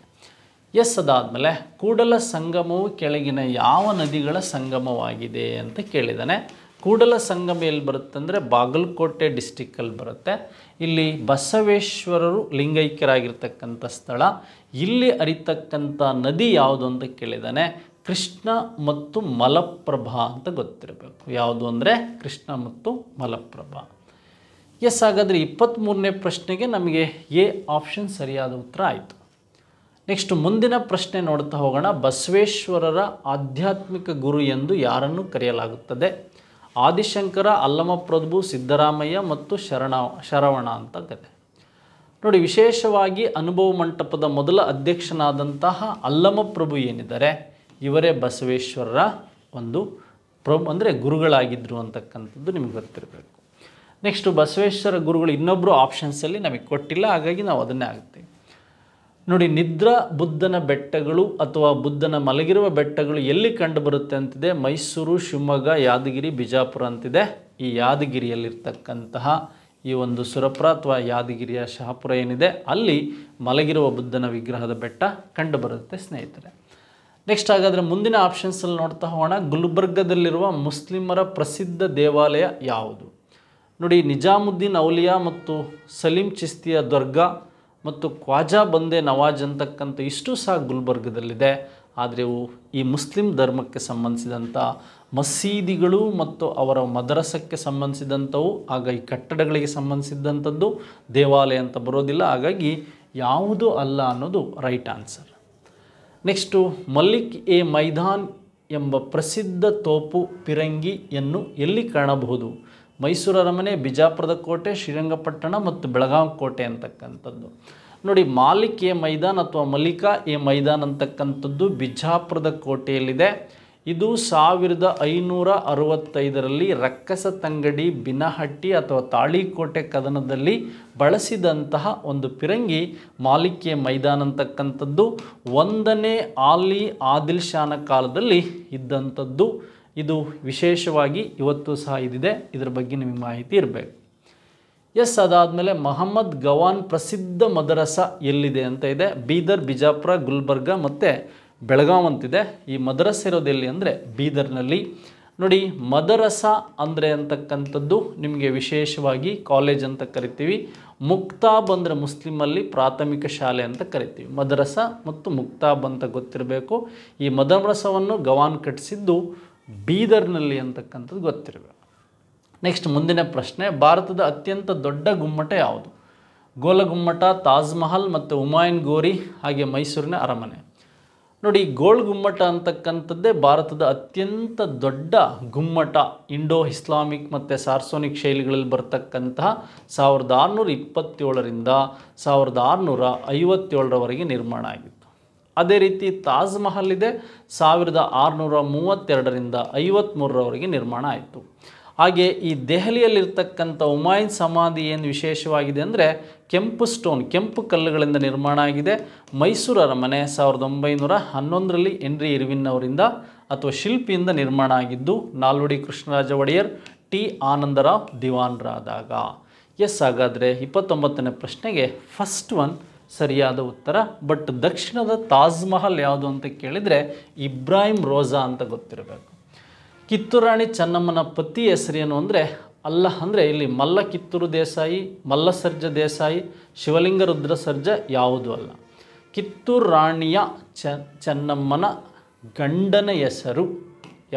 ಅದಾದಮೇಲೆ ಕೂಡಲ ಸಂಗಮವು ಕೆಳಗಿನ ಯಾವ ನದಿಗಳ ಸಂಗಮವಾಗಿದೆ ಅಂತ ಕೇಳಿದ್ದಾನೆ. ಕೂಡಲ ಸಂಗಮ ಎಲ್ಲಿ ಬರುತ್ತೆ ಅಂದರೆ ಬಾಗಲಕೋಟೆ ಡಿಸ್ಟಿಕ್ಕಲ್ಲಿ ಬರುತ್ತೆ. ಇಲ್ಲಿ ಬಸವೇಶ್ವರರು ಲಿಂಗೈಕ್ಯರಾಗಿರ್ತಕ್ಕಂಥ ಸ್ಥಳ. ಇಲ್ಲಿ ಹರಿತಕ್ಕಂಥ ನದಿ ಯಾವುದು ಅಂತ ಕೇಳಿದ್ದಾನೆ. ಕೃಷ್ಣ ಮತ್ತು ಮಲಪ್ರಭಾ ಅಂತ ಗೊತ್ತಿರಬೇಕು. ಯಾವುದು ಅಂದರೆ ಕೃಷ್ಣ ಮತ್ತು ಮಲಪ್ರಭಾ. ಹಾಗಾದರೆ 23ನೇ ಪ್ರಶ್ನೆಗೆ ನಮಗೆ ಎ ಆಪ್ಷನ್ ಸರಿಯಾದ ಉತ್ತರ ಆಯಿತು. ನೆಕ್ಸ್ಟ್ ಮುಂದಿನ ಪ್ರಶ್ನೆ ನೋಡ್ತಾ ಹೋಗೋಣ. ಬಸವೇಶ್ವರರ ಆಧ್ಯಾತ್ಮಿಕ ಗುರು ಎಂದು ಯಾರನ್ನು ಕರೆಯಲಾಗುತ್ತದೆ? ಆದಿಶಂಕರ, ಅಲ್ಲಮಪ್ರಭು, ಸಿದ್ದರಾಮಯ್ಯ ಮತ್ತು ಶರವಣ ಅಂತ ಕತೆ. ನೋಡಿ, ವಿಶೇಷವಾಗಿ ಅನುಭವ ಮಂಟಪದ ಮೊದಲ ಅಧ್ಯಕ್ಷನಾದಂತಹ ಅಲ್ಲಮಪ್ರಭು ಏನಿದ್ದಾರೆ ಇವರೇ ಬಸವೇಶ್ವರರ ಒಂದು ಅಂದರೆ ಗುರುಗಳಾಗಿದ್ದರು ಅಂತಕ್ಕಂಥದ್ದು ನಿಮಗೆ ಗೊತ್ತಿರಬೇಕು. ನೆಕ್ಸ್ಟು ಬಸವೇಶ್ವರ ಗುರುಗಳು ಇನ್ನೊಬ್ಬರು ಆಪ್ಷನ್ಸಲ್ಲಿ ನಮಗೆ ಕೊಟ್ಟಿಲ್ಲ, ಹಾಗಾಗಿ ನಾವು ಅದನ್ನೇ ಆಗುತ್ತೆ. ನೋಡಿ, ನಿದ್ರಾ ಬುದ್ಧನ ಬೆಟ್ಟಗಳು ಅಥವಾ ಬುದ್ಧನ ಮಲಗಿರುವ ಬೆಟ್ಟಗಳು ಎಲ್ಲಿ ಕಂಡುಬರುತ್ತೆ ಅಂತಿದೆ? ಮೈಸೂರು, ಶಿವಮೊಗ್ಗ, ಯಾದಗಿರಿ, ಬಿಜಾಪುರ ಅಂತಿದೆ. ಈ ಯಾದಗಿರಿಯಲ್ಲಿರ್ತಕ್ಕಂತಹ ಈ ಒಂದು ಸುರಪುರ ಅಥವಾ ಯಾದಗಿರಿಯ ಶಹಾಪುರ ಏನಿದೆ ಅಲ್ಲಿ ಮಲಗಿರುವ ಬುದ್ಧನ ವಿಗ್ರಹದ ಬೆಟ್ಟ ಕಂಡುಬರುತ್ತೆ ಸ್ನೇಹಿತರೆ. ನೆಕ್ಸ್ಟ್ ಹಾಗಾದರೆ ಮುಂದಿನ ಆಪ್ಷನ್ಸಲ್ಲಿ ನೋಡ್ತಾ ಹೋಗೋಣ. ಗುಲ್ಬರ್ಗದಲ್ಲಿರುವ ಮುಸ್ಲಿಮರ ಪ್ರಸಿದ್ಧ ದೇವಾಲಯ ಯಾವುದು? ನೋಡಿ, ನಿಜಾಮುದ್ದೀನ್ ಔಲಿಯಾ ಮತ್ತು ಸಲೀಂ ಚಿಸ್ತಿಯ ದರ್ಗಾ ಮತ್ತು ಖ್ವಾಜಾ ಬಂದೆ ನವಾಜ್ ಅಂತಕ್ಕಂಥ ಇಷ್ಟು ಸಹ ಗುಲ್ಬರ್ಗದಲ್ಲಿದೆ. ಆದರೆ ಇವು ಈ ಮುಸ್ಲಿಂ ಧರ್ಮಕ್ಕೆ ಸಂಬಂಧಿಸಿದಂಥ ಮಸೀದಿಗಳು ಮತ್ತು ಅವರ ಮದರಸಕ್ಕೆ ಸಂಬಂಧಿಸಿದಂಥವು, ಆಗ ಈ ಕಟ್ಟಡಗಳಿಗೆ ಸಂಬಂಧಿಸಿದಂಥದ್ದು ದೇವಾಲಯ ಅಂತ ಬರೋದಿಲ್ಲ. ಹಾಗಾಗಿ ಯಾವುದೂ ಅಲ್ಲ ಅನ್ನೋದು right answer. Next Malik e Maidan ಎಂಬ ಪ್ರಸಿದ್ಧ ತೋಪು ಪಿರಂಗಿಯನ್ನು ಎಲ್ಲಿ ಕಾಣಬಹುದು? ಮೈಸೂರು ಅರಮನೆ, ಬಿಜಾಪುರದ ಕೋಟೆ, ಶ್ರೀರಂಗಪಟ್ಟಣ ಮತ್ತು ಬೆಳಗಾವಿ ಕೋಟೆ ಅಂತಕ್ಕಂಥದ್ದು. ನೋಡಿ, ಮಾಲಿಕ್ ಎ ಮೈದಾನ್ ಅಥವಾ ಮಲ್ಲಿಕಾ ಎ ಮೈದಾನ್ ಅಂತಕ್ಕಂಥದ್ದು ಬಿಜಾಪುರದ ಕೋಟೆಯಲ್ಲಿದೆ. ಇದು 1565ರಲ್ಲಿ ರಕ್ಕಸ ತಂಗಡಿ ಬಿನಹಟ್ಟಿ ಅಥವಾ ತಾಳಿಕೋಟೆ ಕದನದಲ್ಲಿ ಬಳಸಿದಂತಹ ಒಂದು ಪಿರಂಗಿ ಮಾಲಿಕ್ ಎ ಮೈದಾನ್ ಅಂತಕ್ಕಂಥದ್ದು 1ನೇ ಆದಿಲ್ ಶಾನ ಕಾಲದಲ್ಲಿ ಇದ್ದಂಥದ್ದು. ಇದು ವಿಶೇಷವಾಗಿ ಇವತ್ತು ಸಹ ಇದಿದೆ, ಇದರ ಬಗ್ಗೆ ನಿಮಗೆ ಮಾಹಿತಿ ಇರಬೇಕು. ಅದಾದಮೇಲೆ ಮಹಮ್ಮದ್ ಗವಾನ್ ಪ್ರಸಿದ್ಧ ಮದರಸ ಎಲ್ಲಿದೆ ಅಂತ ಇದೆ. ಬೀದರ್, ಬಿಜಾಪುರ, ಗುಲ್ಬರ್ಗ ಮತ್ತು ಬೆಳಗಾವಿ ಅಂತಿದೆ. ಈ ಮದರಸ ಇರೋದು ಎಲ್ಲಿ ಅಂದರೆ ಬೀದರ್ನಲ್ಲಿ. ನೋಡಿ, ಮದರಸ ಅಂದರೆ ಅಂತಕ್ಕಂಥದ್ದು ನಿಮಗೆ ವಿಶೇಷವಾಗಿ ಕಾಲೇಜ್ ಅಂತ ಕರಿತೀವಿ. ಮುಕ್ತಾಬ್ ಅಂದರೆ ಮುಸ್ಲಿಮಲ್ಲಿ ಪ್ರಾಥಮಿಕ ಶಾಲೆ ಅಂತ ಕರಿತೀವಿ. ಮದರಸ ಮತ್ತು ಮುಕ್ತಾಬ್ ಅಂತ ಗೊತ್ತಿರಬೇಕು. ಈ ಮದರಸವನ್ನು ಗವಾನ್ ಕಟ್ಟಿಸಿದ್ದು ಬೀದರ್ನಲ್ಲಿ ಅಂತಕ್ಕಂಥದ್ದು ಗೊತ್ತಿರಬೇಕು. ನೆಕ್ಸ್ಟ್ ಮುಂದಿನ ಪ್ರಶ್ನೆ, ಭಾರತದ ಅತ್ಯಂತ ದೊಡ್ಡ ಗುಮ್ಮಟ ಯಾವುದು? ಗೋಲಗುಮ್ಮಟ, ತಾಜ್ ಮಹಲ್ ಮತ್ತು ಹುಮಾಯೂನ್ ಗೋರಿ, ಹಾಗೆ ಮೈಸೂರಿನ ಅರಮನೆ. ನೋಡಿ, ಗೋಲ್ ಗುಮ್ಮಟ ಅಂತಕ್ಕಂಥದ್ದೇ ಭಾರತದ ಅತ್ಯಂತ ದೊಡ್ಡ ಗುಮ್ಮಟ. ಇಂಡೋ ಇಸ್ಲಾಮಿಕ್ ಮತ್ತು ಸಾರ್ಸೋನಿಕ್ ಶೈಲಿಗಳಲ್ಲಿ ಬರ್ತಕ್ಕಂತಹ 1627ರಿಂದ 1657ರವರೆಗೆ ನಿರ್ಮಾಣ ಆಗಿತ್ತು. ಅದೇ ರೀತಿ ತಾಜ್ ಮಹಲ್ ಇದೆ 1632ರಿಂದ 53ರವರೆಗೆ ನಿರ್ಮಾಣ ಆಯಿತು. ಹಾಗೆ ಈ ದೆಹಲಿಯಲ್ಲಿರ್ತಕ್ಕಂಥ ಹುಮಾಯೂನ್ ಸಮಾಧಿ ಏನು ವಿಶೇಷವಾಗಿದೆ ಅಂದರೆ ಕೆಂಪು ಸ್ಟೋನ್, ಕೆಂಪು ಕಲ್ಲುಗಳಿಂದ ನಿರ್ಮಾಣ ಆಗಿದೆ. ಮೈಸೂರು ಅರಮನೆ 1911ರಲ್ಲಿ ಹೆನ್ರಿ ಇರ್ವಿನ್ ಅವರಿಂದ ಅಥವಾ ಶಿಲ್ಪಿಯಿಂದ ನಿರ್ಮಾಣ ಆಗಿದ್ದು ನಾಲ್ವಡಿ ಕೃಷ್ಣರಾಜ ಒಡೆಯರ್ ಟಿ ಆನಂದರಾವ್ ದಿವಾನರಾದಾಗ. ಹಾಗಾದರೆ 29ನೇ ಪ್ರಶ್ನೆಗೆ ಫಸ್ಟ್ ಒನ್ ಸರಿಯಾದ ಉತ್ತರ. ಬಟ್ ದಕ್ಷಿಣದ ತಾಜ್ ಮಹಲ್ ಯಾವುದು ಅಂತ ಕೇಳಿದರೆ ಇಬ್ರಾಹಿಂ ರೋಜಾ ಅಂತ ಗೊತ್ತಿರಬೇಕು. ಕಿತ್ತೂರು ರಾಣಿ ಚೆನ್ನಮ್ಮನ ಪತಿ ಹೆಸರೇನು ಅಂದರೆ ಅಂದರೆ ಇಲ್ಲಿ ಮಲ್ಲ ಕಿತ್ತೂರು ದೇಸಾಯಿ, ಮಲ್ಲ ಸರ್ಜ ದೇಸಾಯಿ, ಶಿವಲಿಂಗ ರುದ್ರ ಸರ್ಜ ಯಾವುದೂ ಅಲ್ಲ. ಕಿತ್ತೂರು ರಾಣಿಯ ಚೆನ್ನಮ್ಮನ ಗಂಡನ ಹೆಸರು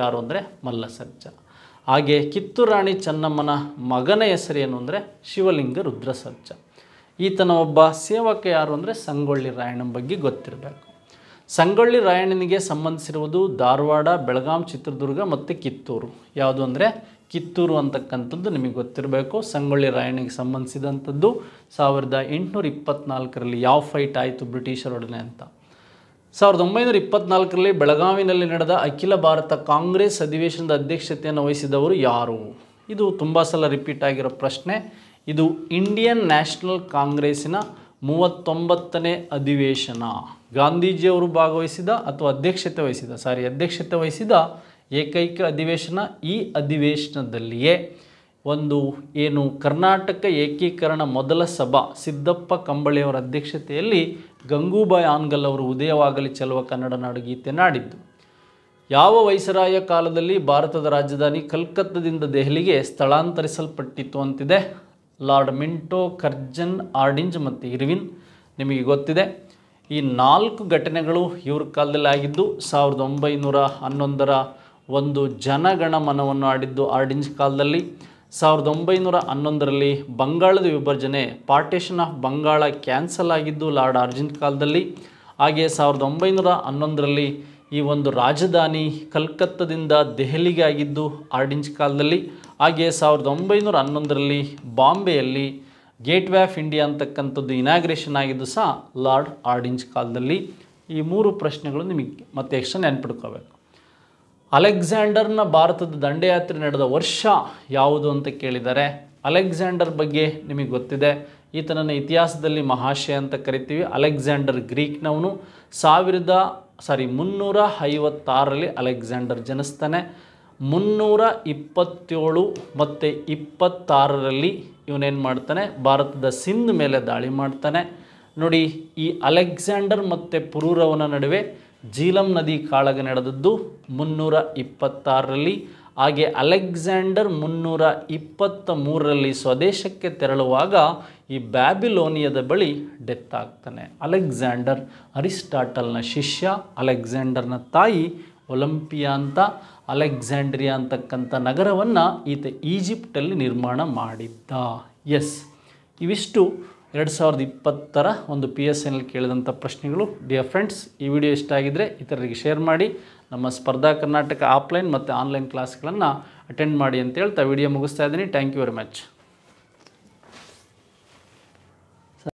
ಯಾರು ಅಂದರೆ ಮಲ್ಲ ಸರ್ಜ. ಹಾಗೆ ಕಿತ್ತೂರು ರಾಣಿ ಚೆನ್ನಮ್ಮನ ಮಗನ ಹೆಸರೇನು ಅಂದರೆ ಶಿವಲಿಂಗ ರುದ್ರ ಸರ್ಜ. ಈತನ ಒಬ್ಬ ಸೇವಕ ಯಾರು ಅಂದರೆ ಸಂಗೊಳ್ಳಿ ರಾಯಣ್ಣನ ಬಗ್ಗೆ ಗೊತ್ತಿರಬೇಕು. ಸಂಗೊಳ್ಳಿ ರಾಯಣ್ಣನಿಗೆ ಸಂಬಂಧಿಸಿರುವುದು ಧಾರವಾಡ, ಬೆಳಗಾಂ, ಚಿತ್ರದುರ್ಗ ಮತ್ತು ಕಿತ್ತೂರು. ಯಾವುದು ಅಂದರೆ ಕಿತ್ತೂರು ಅಂತಕ್ಕಂಥದ್ದು ನಿಮಗೆ ಗೊತ್ತಿರಬೇಕು. ಸಂಗೊಳ್ಳಿ ರಾಯಣ್ಣನಿಗೆ ಸಂಬಂಧಿಸಿದಂಥದ್ದು 1824ರಲ್ಲಿ ಯಾವ ಫೈಟ್ ಆಯಿತು ಬ್ರಿಟಿಷರೊಡನೆ ಅಂತ. 1924ರಲ್ಲಿ ಬೆಳಗಾವಿನಲ್ಲಿ ನಡೆದ ಅಖಿಲ ಭಾರತ ಕಾಂಗ್ರೆಸ್ ಅಧಿವೇಶನದ ಅಧ್ಯಕ್ಷತೆಯನ್ನು ವಹಿಸಿದವರು ಯಾರು? ಇದು ತುಂಬ ಸಲ ರಿಪೀಟ್ ಆಗಿರೋ ಪ್ರಶ್ನೆ. ಇದು ಇಂಡಿಯನ್ ನ್ಯಾಷನಲ್ ಕಾಂಗ್ರೆಸ್ಸಿನ 39ನೇ ಅಧಿವೇಶನ. ಗಾಂಧೀಜಿಯವರು ಭಾಗವಹಿಸಿದ ಅಥವಾ ಅಧ್ಯಕ್ಷತೆ ವಹಿಸಿದ ಏಕೈಕ ಅಧಿವೇಶನ. ಈ ಅಧಿವೇಶನದಲ್ಲಿಯೇ ಒಂದು ಏನು ಕರ್ನಾಟಕ ಏಕೀಕರಣ ಮೊದಲ ಸಭಾ ಸಿದ್ದಪ್ಪ ಕಂಬಳಿಯವರ ಅಧ್ಯಕ್ಷತೆಯಲ್ಲಿ ಗಂಗೂಬಾಯಿ ಹಾನಗಲ್ ಅವರು ಉದಯವಾಗಲಿ ಚೆಲುವ ಕನ್ನಡ ನಾಡು ಗೀತೆಯನ್ನು ಆಡಿದ್ದು. ಯಾವ ವೈಸರಾಯ ಕಾಲದಲ್ಲಿ ಭಾರತದ ರಾಜಧಾನಿ ಕಲ್ಕತ್ತಾದಿಂದ ದೆಹಲಿಗೆ ಸ್ಥಳಾಂತರಿಸಲ್ಪಟ್ಟಿತು ಅಂತಿದೆ? ಲಾರ್ಡ್ ಮಿಂಟೋ, ಕರ್ಜನ್, ಆರ್ಡಿಂಜ್ ಮತ್ತು ಇರ್ವಿನ್. ನಿಮಗೆ ಗೊತ್ತಿದೆ. ಈ 4 ಘಟನೆಗಳು ಇವ್ರ ಕಾಲದಲ್ಲಿ ಆಗಿದ್ದು. 1911ರ ಒಂದು ಜನಗಣಮನವನ್ನು ಆಡಿದ್ದು ಆರ್ಡಿಂಜ್ ಕಾಲದಲ್ಲಿ. 1911ರಲ್ಲಿ ಬಂಗಾಳದ ವಿಭಜನೆ, ಪಾರ್ಟೇಷನ್ ಆಫ್ ಬಂಗಾಳ ಕ್ಯಾನ್ಸಲ್ ಆಗಿದ್ದು ಲಾರ್ಡ್ ಆರ್ಜಿನ್ ಕಾಲದಲ್ಲಿ. ಹಾಗೆ 1911ರಲ್ಲಿ ಈ ಒಂದು ರಾಜಧಾನಿ ಕಲ್ಕತ್ತಾದಿಂದ ದೆಹಲಿಗೆ ಆಗಿದ್ದು ಆರ್ಡಿಂಜ್ ಕಾಲದಲ್ಲಿ. ಹಾಗೆ 1911ರಲ್ಲಿ ಬಾಂಬೆಯಲ್ಲಿ ಗೇಟ್ವೇ ಆಫ್ ಇಂಡಿಯಾ ಅಂತಕ್ಕಂಥದ್ದು ಇನಾಗ್ರೇಷನ್ ಆಗಿದ್ದು ಸಹ ಲಾರ್ಡ್ ಆರ್ಡಿಂಜ್ ಕಾಲದಲ್ಲಿ. ಈ 3 ಪ್ರಶ್ನೆಗಳು ನಿಮಗೆ ಮತ್ತೆ ಎಕ್ಸ್ಟ್ರಾ ನೆನ್ಪಿಟ್ಕೋಬೇಕು. ಅಲೆಕ್ಸಾಂಡರ್ನ ಭಾರತದ ದಂಡಯಾತ್ರೆ ನಡೆದ ವರ್ಷ ಯಾವುದು ಅಂತ ಕೇಳಿದ್ದಾರೆ. ಅಲೆಕ್ಸಾಂಡರ್ ಬಗ್ಗೆ ನಿಮಗೆ ಗೊತ್ತಿದೆ. ಈತನನ್ನು ಇತಿಹಾಸದಲ್ಲಿ ಮಹಾಶಯ ಅಂತ ಕರಿತೀವಿ. ಅಲೆಕ್ಸಾಂಡರ್ ಗ್ರೀಕ್ನವನು. 356ರಲ್ಲಿ ಅಲೆಕ್ಸಾಂಡರ್ ಜನಿಸ್ತಾನೆ. 327 ಮತ್ತು 26ರಲ್ಲಿ ಇವನೇನು ಮಾಡ್ತಾನೆ, ಭಾರತದ ಸಿಂಧ್ ಮೇಲೆ ದಾಳಿ ಮಾಡ್ತಾನೆ. ನೋಡಿ, ಈ ಅಲೆಕ್ಸಾಂಡರ್ ಮತ್ತು ಪುರೂರವನ ನಡುವೆ ಜೀಲಂ ನದಿ ಕಾಳಗ ನಡೆದದ್ದು 326ರಲ್ಲಿ. ಹಾಗೆ ಅಲೆಕ್ಸಾಂಡರ್ 323ರಲ್ಲಿ ಸ್ವದೇಶಕ್ಕೆ ತೆರಳುವಾಗ ಈ ಬ್ಯಾಬಿಲೋನಿಯದ ಬಳಿ ಡೆತ್ ಆಗ್ತಾನೆ. ಅಲೆಕ್ಸಾಂಡರ್ ಅರಿಸ್ಟಾಟಲ್ನ ಶಿಷ್ಯ. ಅಲೆಕ್ಸಾಂಡರ್ನ ತಾಯಿ ಒಲಂಪಿಯಾ ಅಂತ. ಅಲೆಕ್ಸಾಂಡ್ರಿಯಾ ಅಂತಕ್ಕಂಥ ನಗರವನ್ನು ಈತ ಈಜಿಪ್ಟಲ್ಲಿ ನಿರ್ಮಾಣ ಮಾಡಿದ್ದ. ಇವಿಷ್ಟು 2020ರ ಒಂದು PSNL ಕೇಳಿದಂಥ ಪ್ರಶ್ನೆಗಳು. ಡಿಯರ್ ಫ್ರೆಂಡ್ಸ್, ಈ ವಿಡಿಯೋ ಇಷ್ಟ ಆಗಿದ್ದರೆ ಇತರರಿಗೆ ಶೇರ್ ಮಾಡಿ. ನಮ್ಮ ಸ್ಪರ್ಧಾ ಕರ್ನಾಟಕ ಆಫ್ಲೈನ್ ಮತ್ತು ಆನ್ಲೈನ್ ಕ್ಲಾಸ್ಗಳನ್ನು ಅಟೆಂಡ್ ಮಾಡಿ ಅಂತ ಹೇಳ್ತಾ ವಿಡಿಯೋ ಮುಗಿಸ್ತಾ ಇದ್ದೀನಿ. Thank you very much.